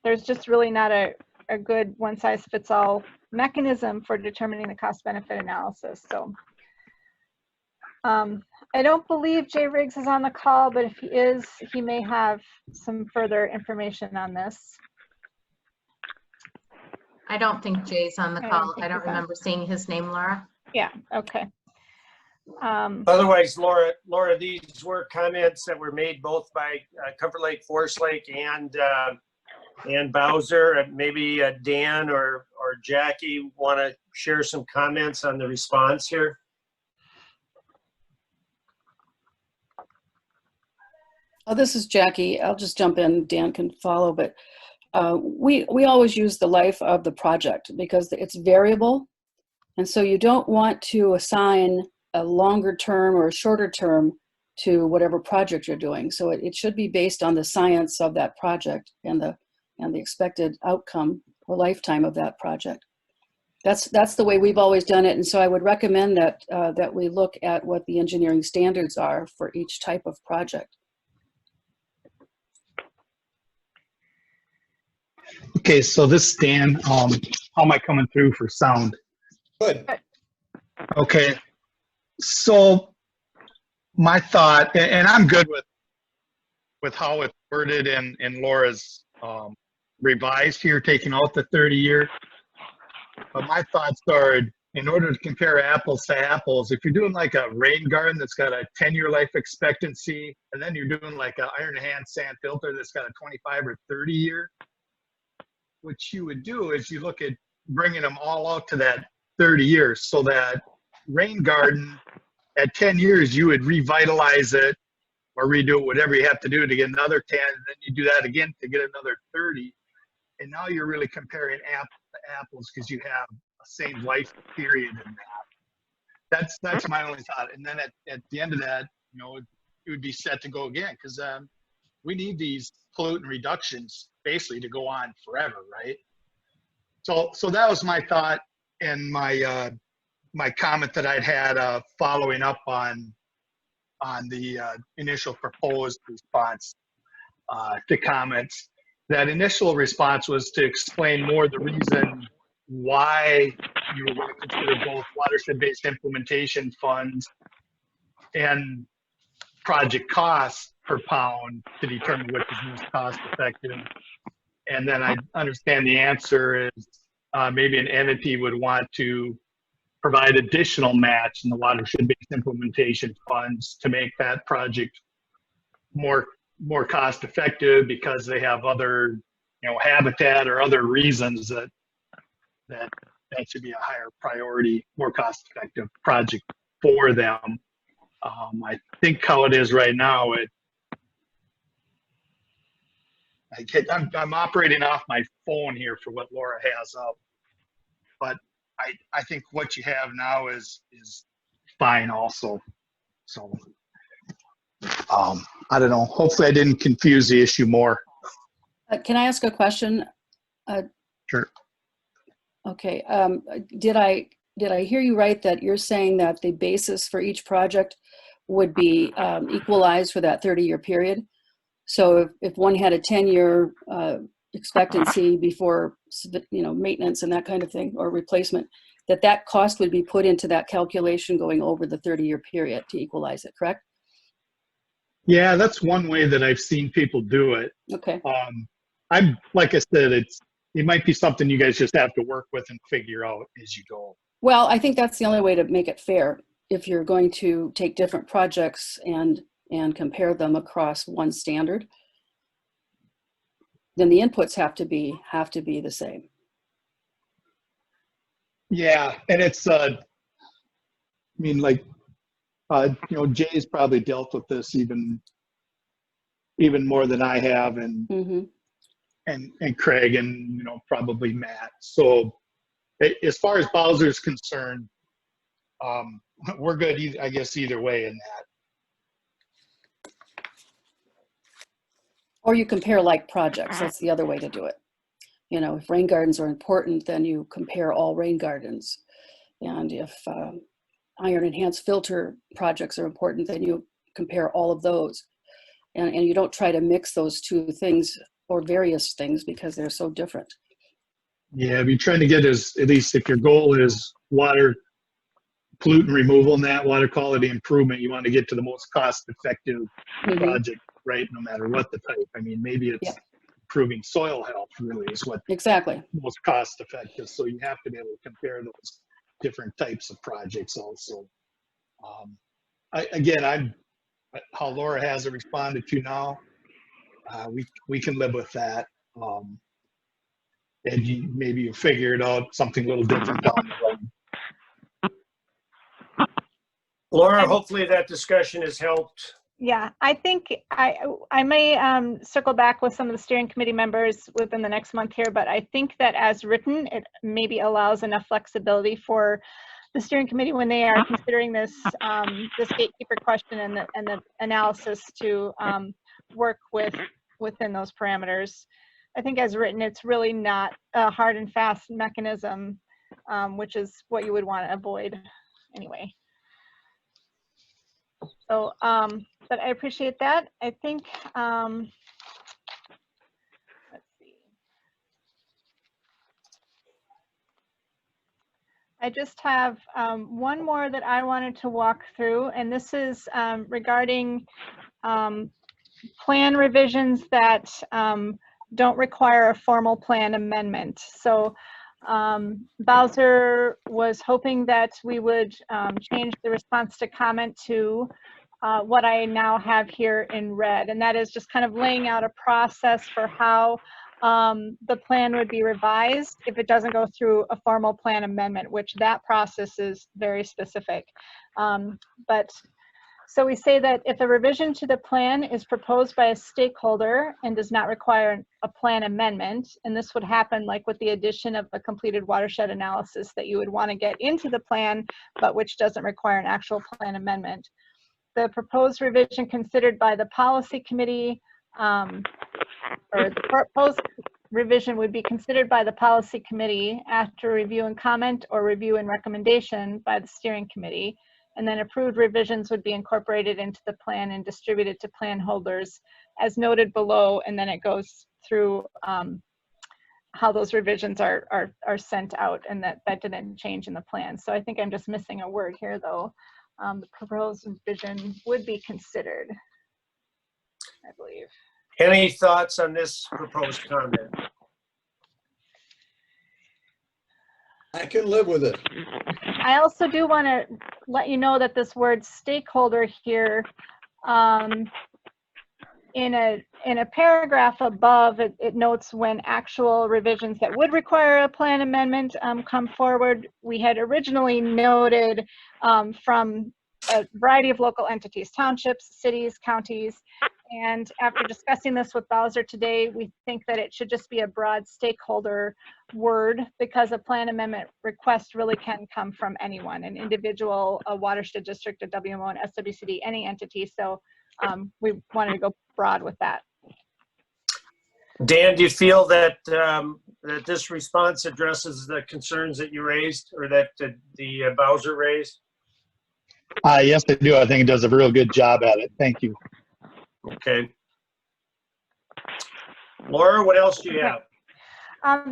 there's just really not a good one-size-fits-all mechanism for determining the cost-benefit analysis. So I don't believe Jay Riggs is on the call, but if he is, he may have some further information on this. I don't think Jay's on the call. I don't remember seeing his name, Laura. Yeah, okay. Otherwise, Laura, these were comments that were made both by Comfort Lake, Forest Lake, and Bowser. Maybe Dan or Jackie want to share some comments on the response here. Oh, this is Jackie. I'll just jump in. Dan can follow, but we always use the life of the project because it's variable, and so you don't want to assign a longer term or a shorter term to whatever project you're doing. So it should be based on the science of that project and the expected outcome or lifetime of that project. That's the way we've always done it, and so I would recommend that that we look at what the engineering standards are for each type of project. Okay, so this is Dan. How am I coming through for sound? Good. Okay, so my thought, and I'm good with how it's worded in Laura's revised here, taking out the 30-year. But my thoughts are, in order to compare apples to apples, if you're doing like a rain garden that's got a 10-year life expectancy, and then you're doing like an iron hand sand filter that's got a 25 or 30-year, what you would do is you look at bringing them all out to that 30 years. So that rain garden at 10 years, you would revitalize it or redo it, whatever you have to do to get another 10, and then you do that again to get another 30. And now you're really comparing apples to apples because you have a same life period in that. That's my only thought. And then at the end of that, you know, it would be set to go again because we need these pollutant reductions basically to go on forever, right? So that was my thought and my my comment that I'd had following up on the initial proposed response to comments. That initial response was to explain more the reason why you were going to consider both watershed-based implementation funds and project costs per pound to determine which is most cost effective. And then I understand the answer is maybe an entity would want to provide additional match in the watershed-based implementation funds to make that project more cost effective because they have other, you know, habitat or other reasons that should be a higher priority, more cost effective project for them. I think how it is right now, I'm operating off my phone here for what Laura has up, but I think what you have now is fine also. So I don't know. Hopefully I didn't confuse the issue more. Can I ask a question? Sure. Okay. Did I hear you right that you're saying that the basis for each project would be equalized for that 30-year period? So if one had a 10-year expectancy before, maintenance and that kind of thing, or replacement, that cost would be put into that calculation going over the 30-year period to equalize it, correct? Yeah, that's one way that I've seen people do it. Okay. I'm, like I said, it might be something you guys just have to work with and figure out as you go. Well, I think that's the only way to make it fair. If you're going to take different projects and compare them across one standard, then the inputs have to be the same. Yeah, and it's Jay's probably dealt with this even more than I have, and and Craig, and probably Matt. So as far as Bowser's concerned, we're good, I guess, either way in that. Or you compare like projects. That's the other way to do it. If rain gardens are important, then you compare all rain gardens. And if iron enhanced filter projects are important, then you compare all of those. And you don't try to mix those two things or various things because they're so different. Yeah, if you're trying to get at least if your goal is water pollutant removal and that water quality improvement, you want to get to the most cost effective project, right? No matter what the type. I mean, maybe it's improving soil health really is what exactly most cost effective. So you have to be able to compare those different types of projects also. How Laura has it responded to now, we can live with that. And maybe you figured out something a little different down the road. Laura, hopefully that discussion has helped. Yeah, I think I may circle back with some of the steering committee members within the next month here, but I think that as written, it maybe allows enough flexibility for the steering committee when they are considering this this gatekeeper question and the analysis to work within those parameters. I think as written, it's really not a hard and fast mechanism, which is what you would want to avoid anyway. So, but I appreciate that. I think, let's see. I just have one more that I wanted to walk through, and this is regarding plan revisions that don't require a formal plan amendment. So Bowser was hoping that we would change the response to comment to what I now have here in red, and that is just kind of laying out a process for how the plan would be revised if it doesn't go through a formal plan amendment, which that process is very specific. So we say that if a revision to the plan is proposed by a stakeholder and does not require a plan amendment, and this would happen like with the addition of a completed watershed analysis that you would want to get into the plan, but which doesn't require an actual plan amendment. The proposed revision considered by the policy committee, or the proposed revision would be considered by the policy committee after review and comment or review and recommendation by the steering committee. And then approved revisions would be incorporated into the plan and distributed to plan holders as noted below, and then it goes through how those revisions are sent out, and that didn't change in the plan. So I think I'm just missing a word here though. The proposed revision would be considered, I believe. Any thoughts on this proposed comment? I can live with it. I also do want to let you know that this word stakeholder here, in a paragraph above, it notes when actual revisions that would require a plan amendment come forward. We had originally noted from a variety of local entities, townships, cities, counties, and after discussing this with Bowser today, we think that it should just be a broad stakeholder word, because a plan amendment request really can come from anyone, an individual, a watershed district, a WMO, an SWCD, any entity. So we wanted to go broad with that. Dan, do you feel that that this response addresses the concerns that you raised, or that the Bowser raised? Yes, I do. I think it does a real good job at it. Thank you. Okay. Laura, what else do you have?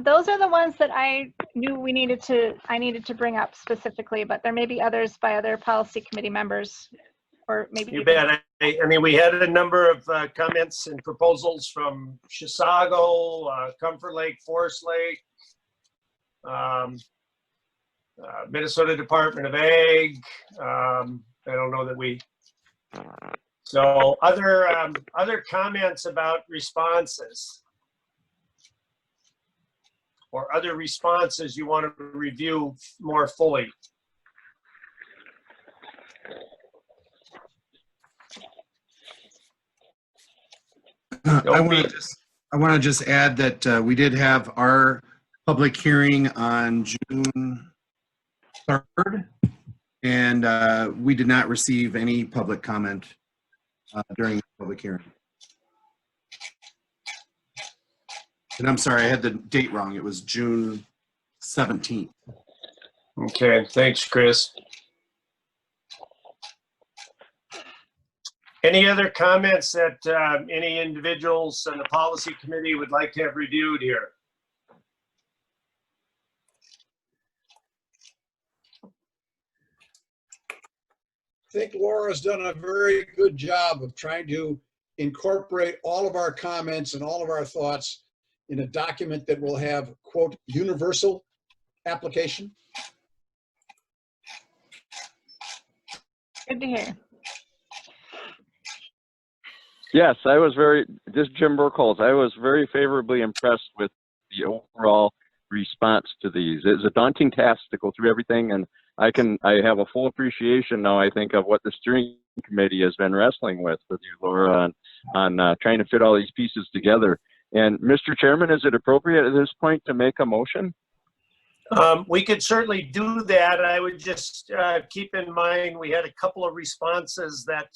Those are the ones that I knew I needed to bring up specifically, but there may be others by other policy committee members, or maybe. You bet. I mean, we had a number of comments and proposals from Chisago, Comfort Lake, Forest Lake, Minnesota Department of Ag. I don't know that we. So other comments about responses, or other responses you want to review more fully. I want to just add that we did have our public hearing on June 3rd, and we did not receive any public comment during the public hearing. And I'm sorry, I had the date wrong. It was June 17th. Okay, thanks, Chris. Any other comments that any individuals on the policy committee would like to have reviewed here? I think Laura's done a very good job of trying to incorporate all of our comments and all of our thoughts in a document that will have, quote, universal application. Good to hear. Yes, this is Jim Burkholz. I was very favorably impressed with the overall response to these. It's a daunting task to go through everything, and I have a full appreciation now, I think, of what the steering committee has been wrestling with you, Laura, on trying to fit all these pieces together. And Mr. Chairman, is it appropriate at this point to make a motion? We could certainly do that. I would just keep in mind we had a couple of responses that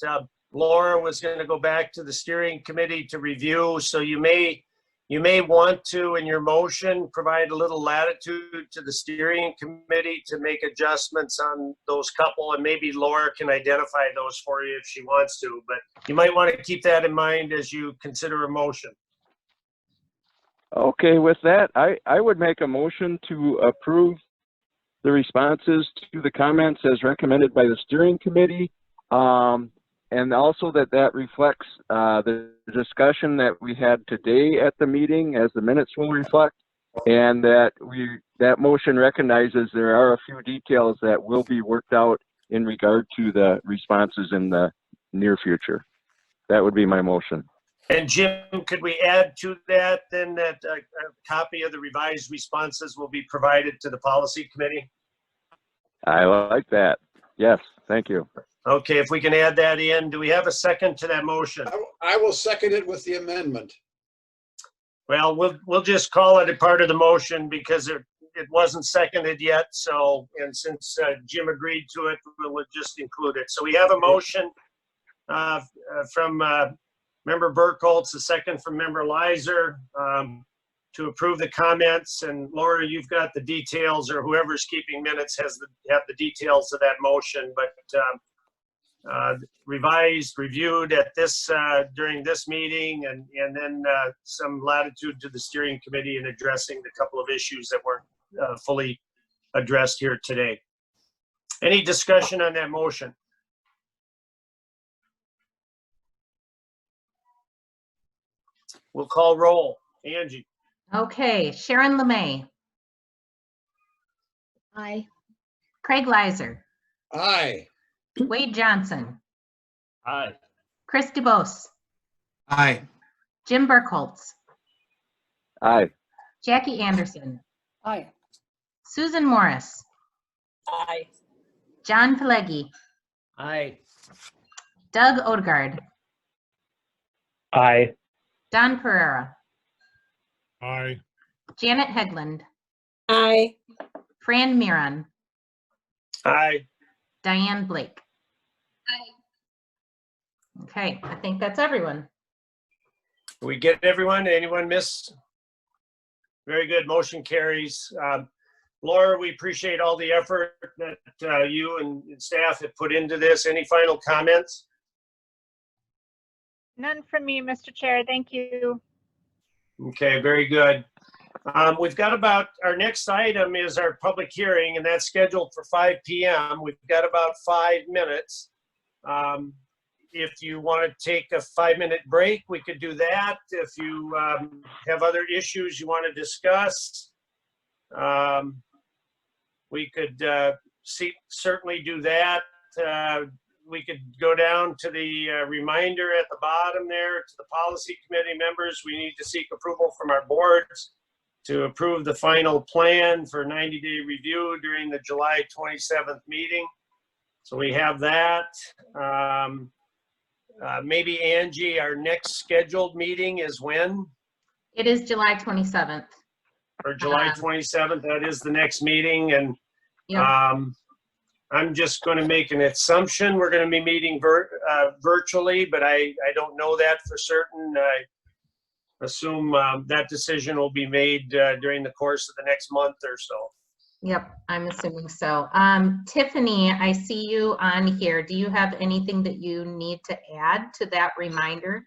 Laura was going to go back to the steering committee to review. So you may want to, in your motion, provide a little latitude to the steering committee to make adjustments on those couple, and maybe Laura can identify those for you if she wants to. But you might want to keep that in mind as you consider a motion. Okay, with that, I would make a motion to approve the responses to the comments as recommended by the steering committee, and also that reflects the discussion that we had today at the meeting, as the minutes will reflect, and that motion recognizes there are a few details that will be worked out in regard to the responses in the near future. That would be my motion. And Jim, could we add to that then that a copy of the revised responses will be provided to the policy committee? I like that. Yes, thank you. Okay, if we can add that in. Do we have a second to that motion? I will second it with the amendment. Well, we'll just call it a part of the motion because it wasn't seconded yet. So, and since Jim agreed to it, we'll just include it. So we have a motion from Member Burkholz, a second from Member Leiser, to approve the comments. And Laura, you've got the details, or whoever's keeping minutes have the details of that motion. But revised, reviewed at this during this meeting, and then some latitude to the steering committee in addressing the couple of issues that weren't fully addressed here today. Any discussion on that motion? We'll call roll. Angie. Okay, Sharon LeMay. Aye. Craig Leiser. Aye. Wade Johnson. Aye. Chris DeBose. Aye. Jim Burkholz. Aye. Jackie Anderson. Aye. Susan Morris. Aye. John Pileggi. Aye. Doug Odegaard. Aye. Don Pereira. Aye. Janet Hegland. Aye. Fran Miron. Aye. Diane Blake. Aye. Okay, I think that's everyone. Did we get everyone? Anyone miss? Very good. Motion carries. Laura, we appreciate all the effort that you and staff have put into this. Any final comments? None from me, Mr. Chair. Thank you. Okay, very good. We've got about, our next item is our public hearing, and that's scheduled for 5 p.m. We've got about 5 minutes. If you want to take a 5-minute break, we could do that. If you have other issues you want to discuss, we could certainly do that. We could go down to the reminder at the bottom there to the policy committee members. We need to seek approval from our boards to approve the final plan for 90-day review during the July 27th meeting. So we have that. Maybe Angie, our next scheduled meeting is when? It is July 27th. Or July 27th, that is the next meeting. And Yep. I'm just going to make an assumption. We're going to be meeting virtually, but I don't know that for certain. I assume that decision will be made during the course of the next month or so. Yep, I'm assuming so. Tiffany, I see you on here. Do you have anything that you need to add to that reminder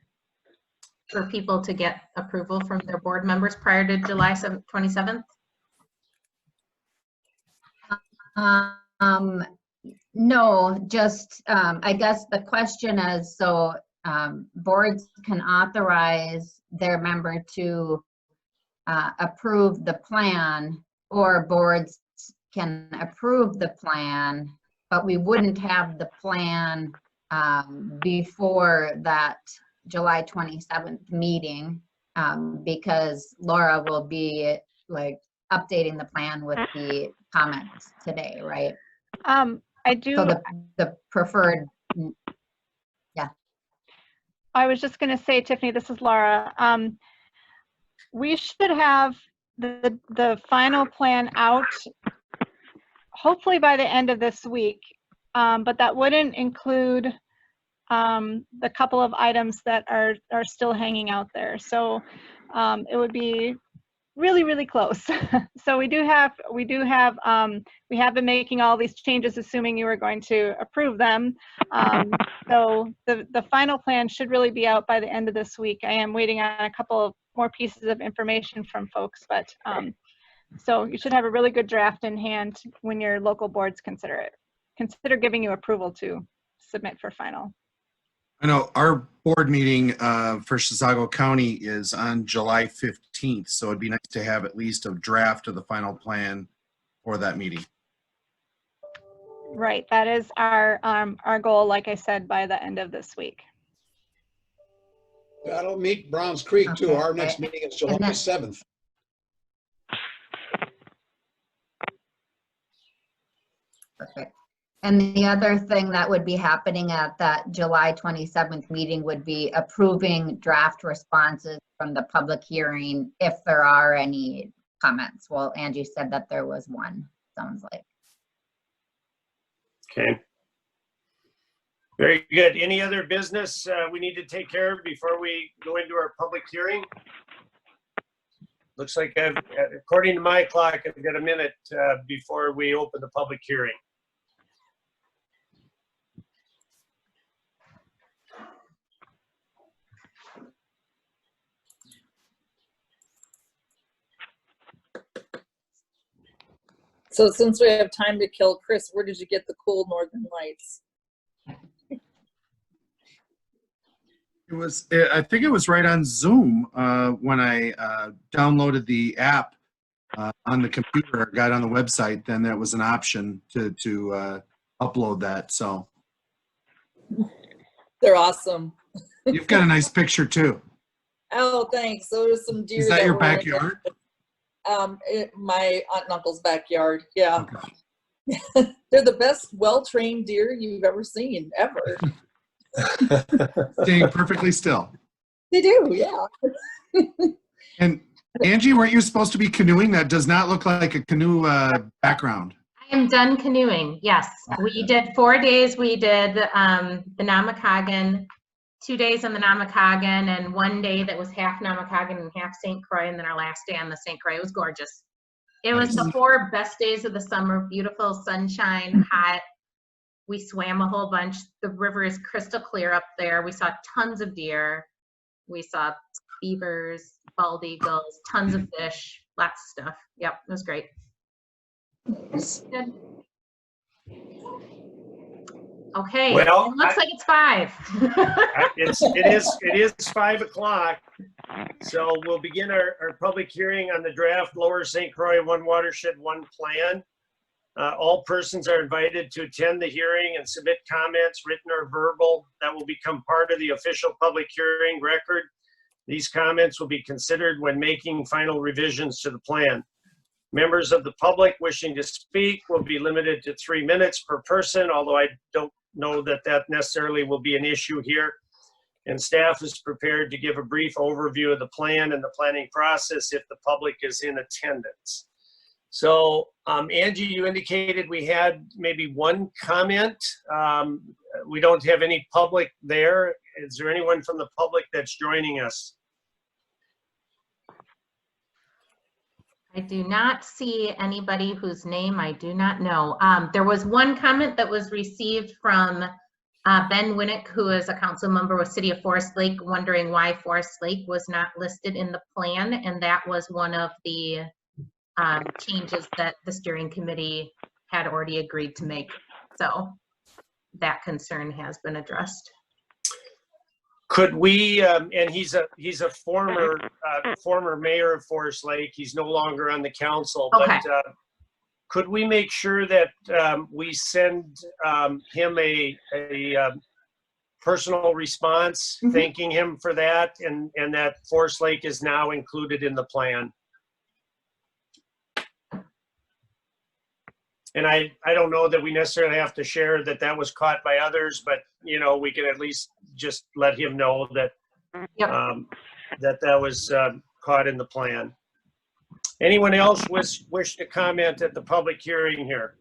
for people to get approval from their board members prior to July 27th? No, just I guess the question is, so boards can authorize their member to approve the plan, or boards can approve the plan, but we wouldn't have the plan before that July 27th meeting because Laura will be like updating the plan with the comments today, right? I do. So the preferred, yeah. I was just going to say, Tiffany, this is Laura. We should have the final plan out hopefully by the end of this week, but that wouldn't include the couple of items that are still hanging out there. So it would be really, really close. So we have been making all these changes, assuming you were going to approve them. So the final plan should really be out by the end of this week. I am waiting on a couple of more pieces of information from folks, but so you should have a really good draft in hand when your local boards consider giving you approval to submit for final. I know our board meeting for Chisago County is on July 15th, so it'd be nice to have at least a draft of the final plan for that meeting. Right, that is our goal, like I said, by the end of this week. That'll meet Browns Creek too. Our next meeting is July 7th. Perfect. And the other thing that would be happening at that July 27th meeting would be approving draft responses from the public hearing if there are any comments. Well, Angie said that there was one, sounds like. Okay. Very good. Any other business we need to take care of before we go into our public hearing? Looks like according to my clock, I've got a minute before we open the public hearing. So since we have time to kill, Chris, where did you get the cool northern lights? I think it was right on Zoom when I downloaded the app on the computer, or got on the website, then that was an option to upload that. So they're awesome. You've got a nice picture too. Oh, thanks. So there's some deer. Is that your backyard? My aunt and uncle's backyard. Yeah. Okay. They're the best well-trained deer you've ever seen, ever. Staying perfectly still. They do, yeah. And Angie, weren't you supposed to be canoeing? That does not look like a canoe background. I am done canoeing, yes. We did 4 days. We did the Namakagon, 2 days on the Namakagon, and 1 day that was half Namakagon and half St. Croix, and then our last day on the St. Croix. It was gorgeous. It was the 4 best days of the summer. Beautiful sunshine, hot. We swam a whole bunch. The river is crystal clear up there. We saw tons of deer. We saw beavers, bald eagles, tons of fish, lots of stuff. Yep, it was great. Good. Okay, Well, it looks like it's 5. It is 5 o'clock. So we'll begin our public hearing on the draft Lower St. Croix One Watershed One Plan. All persons are invited to attend the hearing and submit comments, written or verbal, that will become part of the official public hearing record. These comments will be considered when making final revisions to the plan. Members of the public wishing to speak will be limited to 3 minutes per person, although I don't know that that necessarily will be an issue here. And staff is prepared to give a brief overview of the plan and the planning process if the public is in attendance. So Angie, you indicated we had maybe one comment. We don't have any public there. Is there anyone from the public that's joining us? I do not see anybody whose name I do not know. There was one comment that was received from Ben Winnick, who is a council member with City of Forest Lake, wondering why Forest Lake was not listed in the plan, and that was one of the changes that the steering committee had already agreed to make. So that concern has been addressed. Could we, and he's a former mayor of Forest Lake. He's no longer on the council, okay. But could we make sure that we send him a personal response, thanking him for that, and that Forest Lake is now included in the plan? And I don't know that we necessarily have to share that that was caught by others, but you know, we can at least just let him know that that was caught in the plan. Anyone else wish to comment at the public hearing here?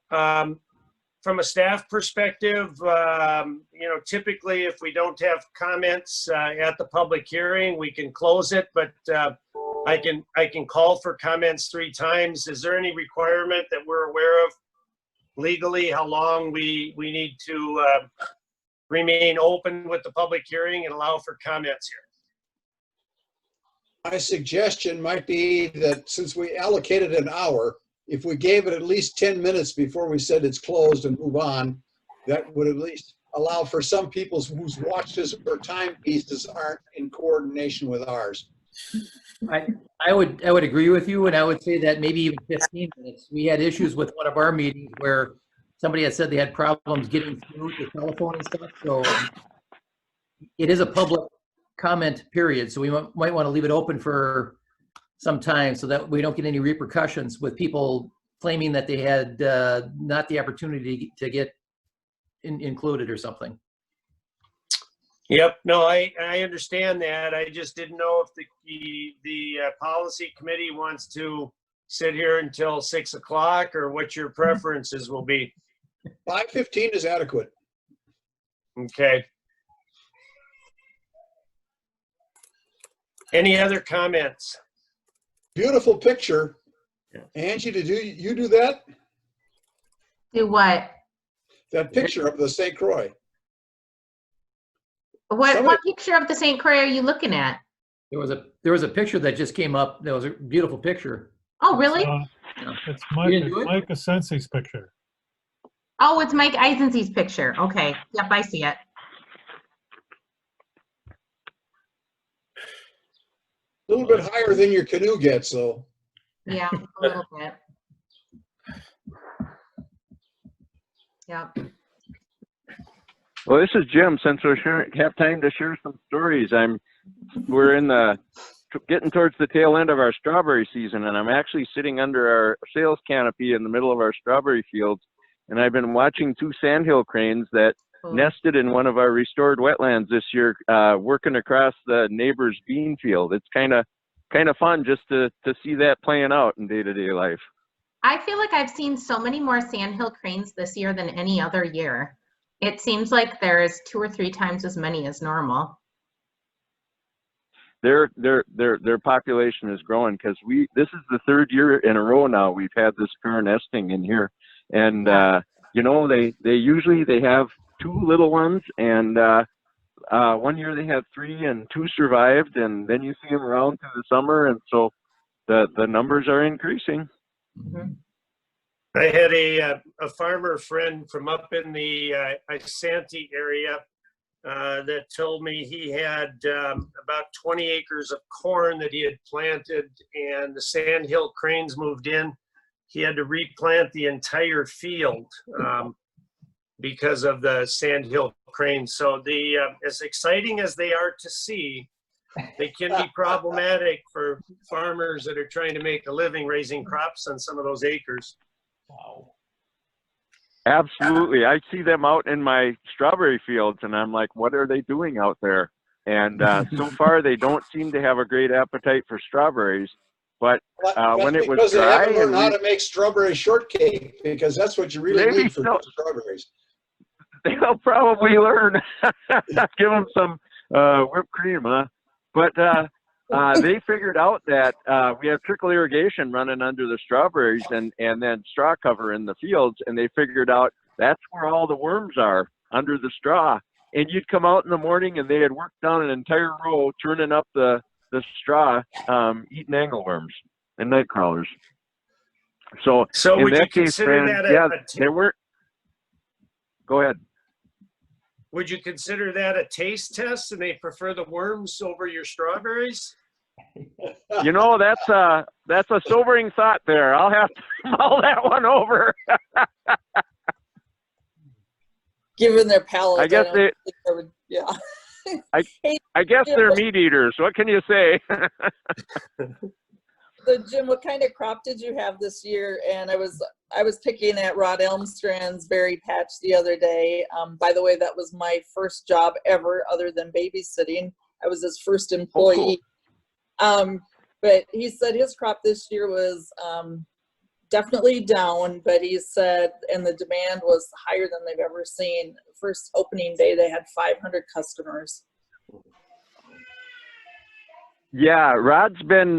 From a staff perspective, you know, typically if we don't have comments at the public hearing, we can close it, but I can call for comments 3 times. Is there any requirement that we're aware of legally, how long we need to remain open with the public hearing and allow for comments here? My suggestion might be that since we allocated an hour, if we gave it at least 10 minutes before we said it's closed and move on, that would at least allow for some people whose watches or timepieces aren't in coordination with ours. I would agree with you, and I would say that maybe even 15 minutes. We had issues with one of our meetings where somebody had said they had problems getting through the telephone and stuff. So it is a public comment period, so we might want to leave it open for some time so that we don't get any repercussions with people claiming that they had not the opportunity to get included or something. Yep, no, I understand that. I just didn't know if the policy committee wants to sit here until 6 o'clock or what your preferences will be. 5:15 is adequate. Okay. Any other comments? Beautiful picture. Angie, did you do that? Do what? That picture of the St. Croix. What picture of the St. Croix are you looking at? There was a picture that just came up. That was a beautiful picture. Oh, really? It's Mike Asensi's picture. Oh, it's Mike Eisense's picture. Okay. Yep, I see it. A little bit higher than your canoe gets, though. Yeah, a little bit. Yep. Well, this is Jim. Since we have time to share some stories, we're getting towards the tail end of our strawberry season, and I'm actually sitting under our sales canopy in the middle of our strawberry fields, and I've been watching 2 sandhill cranes that nested in one of our restored wetlands this year, working across the neighbor's bean field. It's kind of fun just to see that playing out in day-to-day life. I feel like I've seen so many more sandhill cranes this year than any other year. It seems like there's 2 or 3 times as many as normal. Their population is growing because this is the 3rd year in a row now we've had this pair nesting in here, and you know, they have 2 little ones, and one year they had 3 and 2 survived, and then you see them around through the summer, and so the numbers are increasing. Mm-hmm. I had a farmer friend from up in the Isanti area that told me he had about 20 acres of corn that he had planted, and the sandhill cranes moved in. He had to replant the entire field because of the sandhill cranes. So as exciting as they are to see, they can be problematic for farmers that are trying to make a living raising crops on some of those acres. Wow. Absolutely. I see them out in my strawberry fields, and I'm like, what are they doing out there? And so far, they don't seem to have a great appetite for strawberries. But when it was because they dry, haven't learned how to make strawberry shortcake, because that's what you really need for good strawberries. They'll probably learn. Give them some whipped cream, huh? But they figured out that we have trickle irrigation running under the strawberries and then straw cover in the fields, and they figured out that's where all the worms are, under the straw. And you'd come out in the morning, and they had worked down an entire row, turning up the straw, eating angleworms and night crawlers. So in that case, Fran, yeah, they weren't. Go ahead. Would you consider that a taste test, and they prefer the worms over your strawberries? You know, that's a sobering thought there. I'll have to mull that one over. Given their palate, I guess yeah. I guess they're meat eaters. What can you say? So Jim, what kind of crop did you have this year? And I was picking at Rod Elmstrand's berry patch the other day. By the way, that was my first job ever other than babysitting. I was his first employee. Oh, cool. But he said his crop this year was definitely down, but he said, and the demand was higher than they've ever seen. First opening day, they had 500 customers. Yeah, Rod's been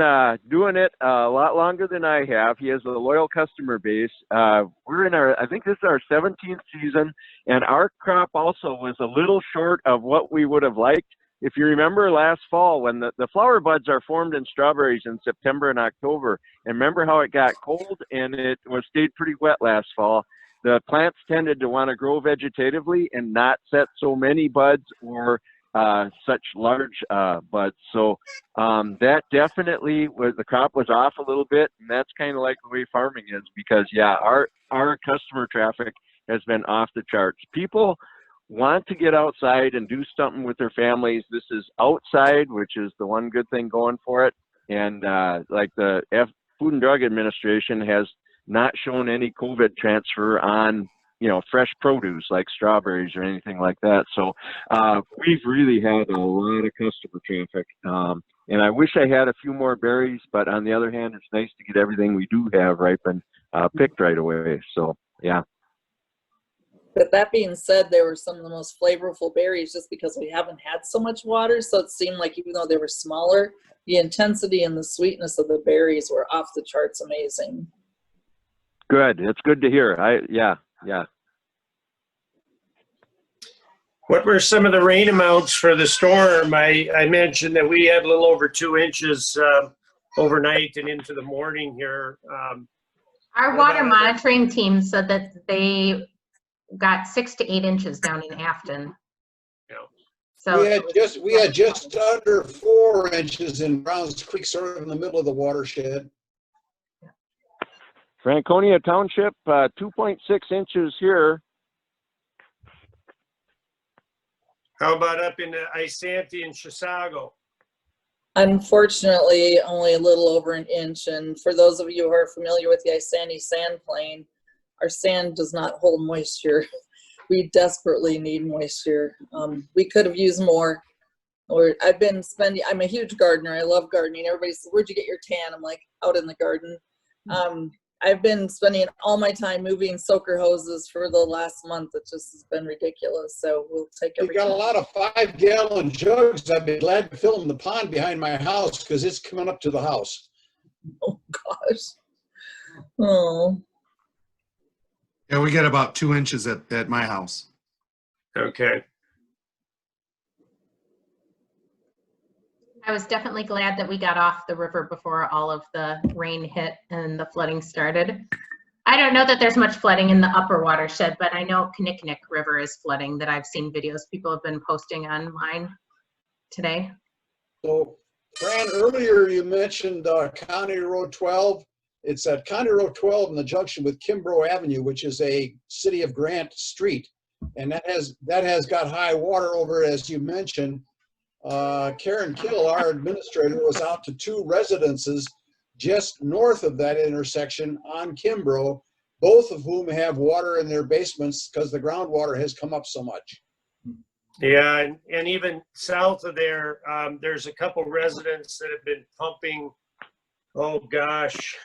doing it a lot longer than I have. He has a loyal customer base. We're in I think this is our 17th season, and our crop also was a little short of what we would have liked. If you remember last fall, when the flower buds are formed in strawberries in September and October, and remember how it got cold and it stayed pretty wet last fall, the plants tended to want to grow vegetatively and not set so many buds or such large buds. So that definitely the crop was off a little bit, and that's kind of like the way farming is, because yeah, our customer traffic has been off the charts. People want to get outside and do something with their families. This is outside, which is the one good thing going for it. And like the Food and Drug Administration has not shown any COVID transfer on, you know, fresh produce like strawberries or anything like that. So we've really had a lot of customer traffic. And I wish I had a few more berries, but on the other hand, it's nice to get everything we do have ripened, picked right away. So yeah. But that being said, they were some of the most flavorful berries just because we haven't had so much water. So it seemed like even though they were smaller, the intensity and the sweetness of the berries were off the charts amazing. Good. It's good to hear. Yeah. What were some of the rain amounts for the storm? I mentioned that we had a little over 2 inches overnight and into the morning here. Our water monitoring team said that they got 6 to 8 inches down in Afton. Yeah. So we had just under 4 inches in Browns Creek, sort of in the middle of the watershed. Franconia Township, 2.6 inches here. How about up in Isanti and Chisago? Unfortunately, only a little over an inch. And for those of you who are familiar with the Isanti sand plain, our sand does not hold moisture. We desperately need moisture. We could have used more. I'm a huge gardener. I love gardening. Everybody says, where'd you get your tan? I'm like, out in the garden. I've been spending all my time moving soaker hoses for the last month. It just has been ridiculous. So we'll take everything. We've got a lot of 5-gallon jugs. I'd be glad to fill in the pond behind my house because it's coming up to the house. Oh, gosh. Oh. Yeah, we get about 2 inches at my house. Okay. I was definitely glad that we got off the river before all of the rain hit and the flooding started. I don't know that there's much flooding in the upper watershed, but I know Kinnickinnick River is flooding that I've seen videos people have been posting online today. So, Fran, earlier you mentioned County Road 12. It's at County Road 12 in the junction with Kimbrough Avenue, which is a City of Grant street. And that has got high water over it, as you mentioned. Karen Kittle, our administrator, was out to 2 residences just north of that intersection on Kimbrough, both of whom have water in their basements because the groundwater has come up so much. Yeah, and even south of there, there's a couple residents that have been pumping, oh gosh,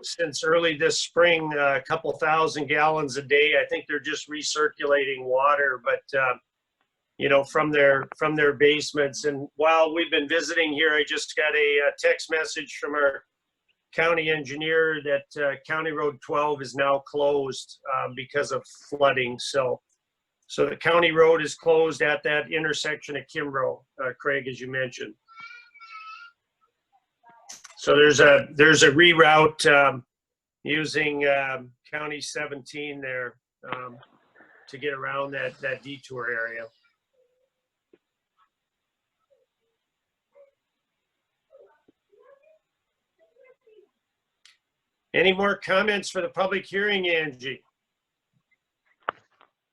since early this spring, a couple thousand gallons a day. I think they're just recirculating water, but you know, from their basements. And while we've been visiting here, I just got a text message from our county engineer that County Road 12 is now closed because of flooding. So the county road is closed at that intersection at Kimbrough, Craig, as you mentioned. So there's a reroute using County 17 there to get around that detour area. Any more comments for the public hearing, Angie?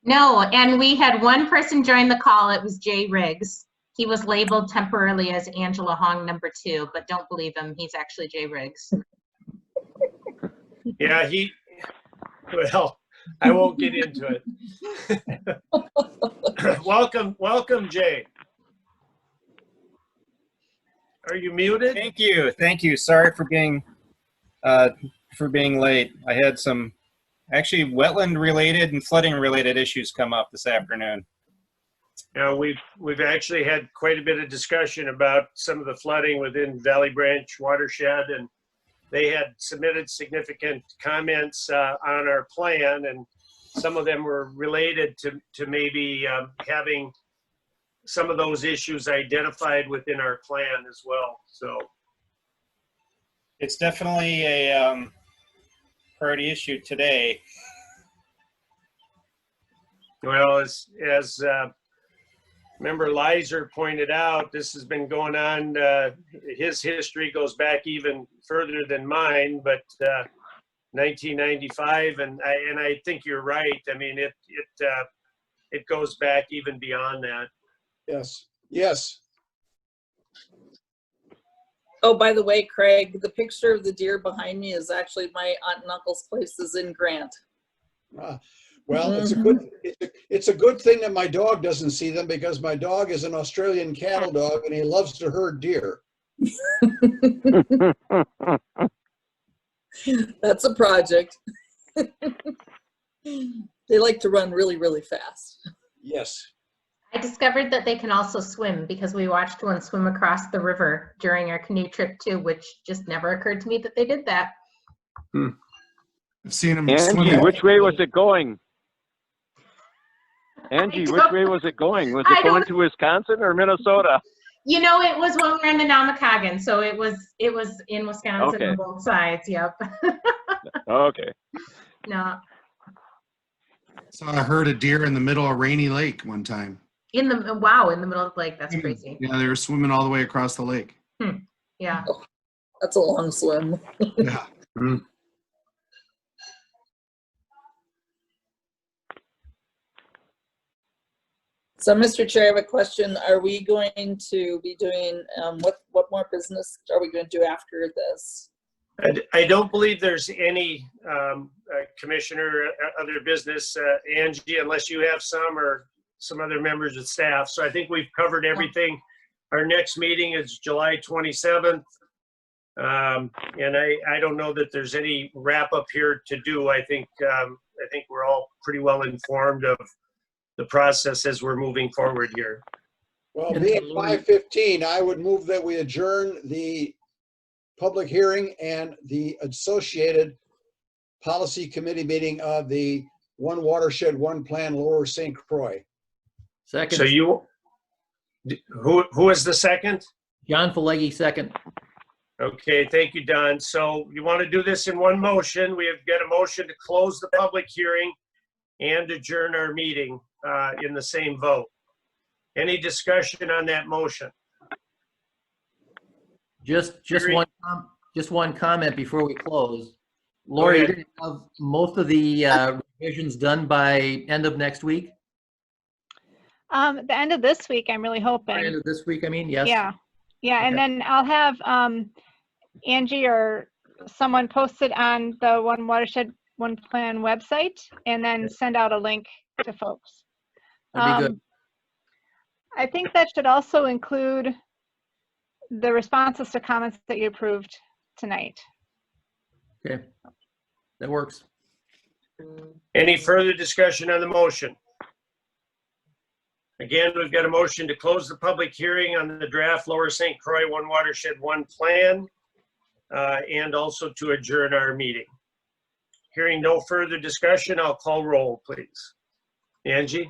No, and we had one person join the call. It was Jay Riggs. He was labeled temporarily as Angela Hong #2, but don't believe him. He's actually Jay Riggs. Yeah, well, I won't get into it. Welcome, Jay. Are you muted? Thank you. Sorry for being late. I had some actually wetland related and flooding related issues come up this afternoon. Now we've actually had quite a bit of discussion about some of the flooding within Valley Branch Watershed, and they had submitted significant comments on our plan, and some of them were related to maybe having some of those issues identified within our plan as well. So it's definitely a priority issue today. Well, as Member Leiser pointed out, this has been going on. His history goes back even further than mine, but 1995, and I think you're right. I mean, it goes back even beyond that. Yes. Oh, by the way, Craig, the picture of the deer behind me is actually my aunt and uncle's places in Grant. Well, it's a good thing that my dog doesn't see them, because my dog is an Australian cattle dog and he loves to herd deer. That's a project. They like to run really, really fast. Yes. I discovered that they can also swim, because we watched one swim across the river during our canoe trip too, which just never occurred to me that they did that. I've seen them Angie, swimming. which way was it going? Angie, which way was it going? Was it going to Wisconsin or Minnesota? You know, it was when we were in the Namakagon, so it was in Wisconsin on both sides. Yep. Okay. No. Saw a herd of deer in the middle of Rainy Lake one time. In the middle of the lake. That's crazy. Yeah, they were swimming all the way across the lake. Yeah. Oh, that's a long swim. Yeah. So, Mr. Chair, I have a question. Are we going to be doing, what more business are we going to do after this? I don't believe there's any commissioner other business, Angie, unless you have some or some other members of staff. So I think we've covered everything. Our next meeting is July 27th. And I don't know that there's any wrap up here to do. I think we're all pretty well informed of the process as we're moving forward here. Well, being 5:15, I would move that we adjourn the public hearing and the associated Policy Committee meeting of the One Watershed, One Plan Lower St. Croix. Second. So who is the second? John Falegi, second. Okay, thank you, Don. So you want to do this in one motion. We have got a motion to close the public hearing and adjourn our meeting in the same vote. Any discussion on that motion? Just one comment before we close. Laura, you're going to have most of the revisions done by end of next week? The end of this week, I'm really hoping. By end of this week, I mean, yes. Yeah. Yeah, Okay. and then I'll have Angie or someone post it on the One Watershed, One Plan website, and then send out a link to folks. That'd be good. I think that should also include the responses to comments that you approved tonight. Okay, that works. Any further discussion on the motion? Again, we've got a motion to close the public hearing on the draft Lower St. Croix One Watershed, One Plan, and also to adjourn our meeting. Hearing no further discussion, I'll call roll, please. Angie?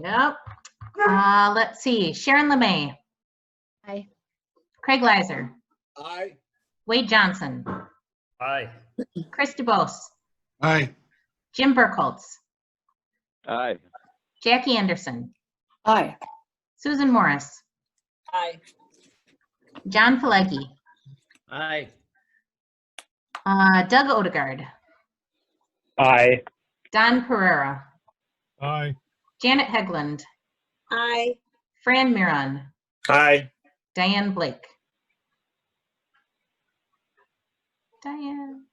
Yep. Let's see. Sharon LeMay. Aye. Craig Leiser. Aye. Wade Johnson. Aye. Chris DeBose. Aye. Jim Burkholz. Aye. Jackie Anderson. Aye. Susan Morris. Aye. John Falegi. Aye. Doug Odegaard. Aye. Don Pereira. Aye. Janet Hegland. Aye. Fran Miron. Aye. Diane Blake. Diane.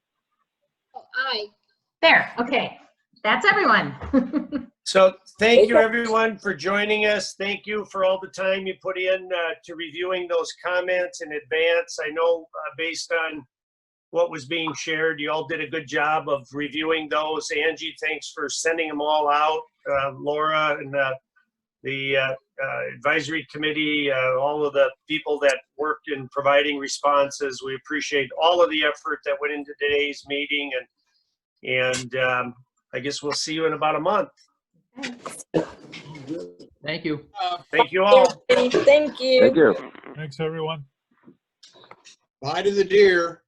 Oh, aye. There. Okay. That's everyone. So thank you, everyone, for joining us. Thank you for all the time you put in to reviewing those comments in advance. I know based on what was being shared, you all did a good job of reviewing those. Angie, thanks for sending them all out. Laura and the advisory committee, all of the people that worked in providing responses. We appreciate all of the effort that went into today's meeting. And I guess we'll see you in about a month. Thank you. Thank you all. Thank you. Thank you. Thanks, everyone. Bye to the deer.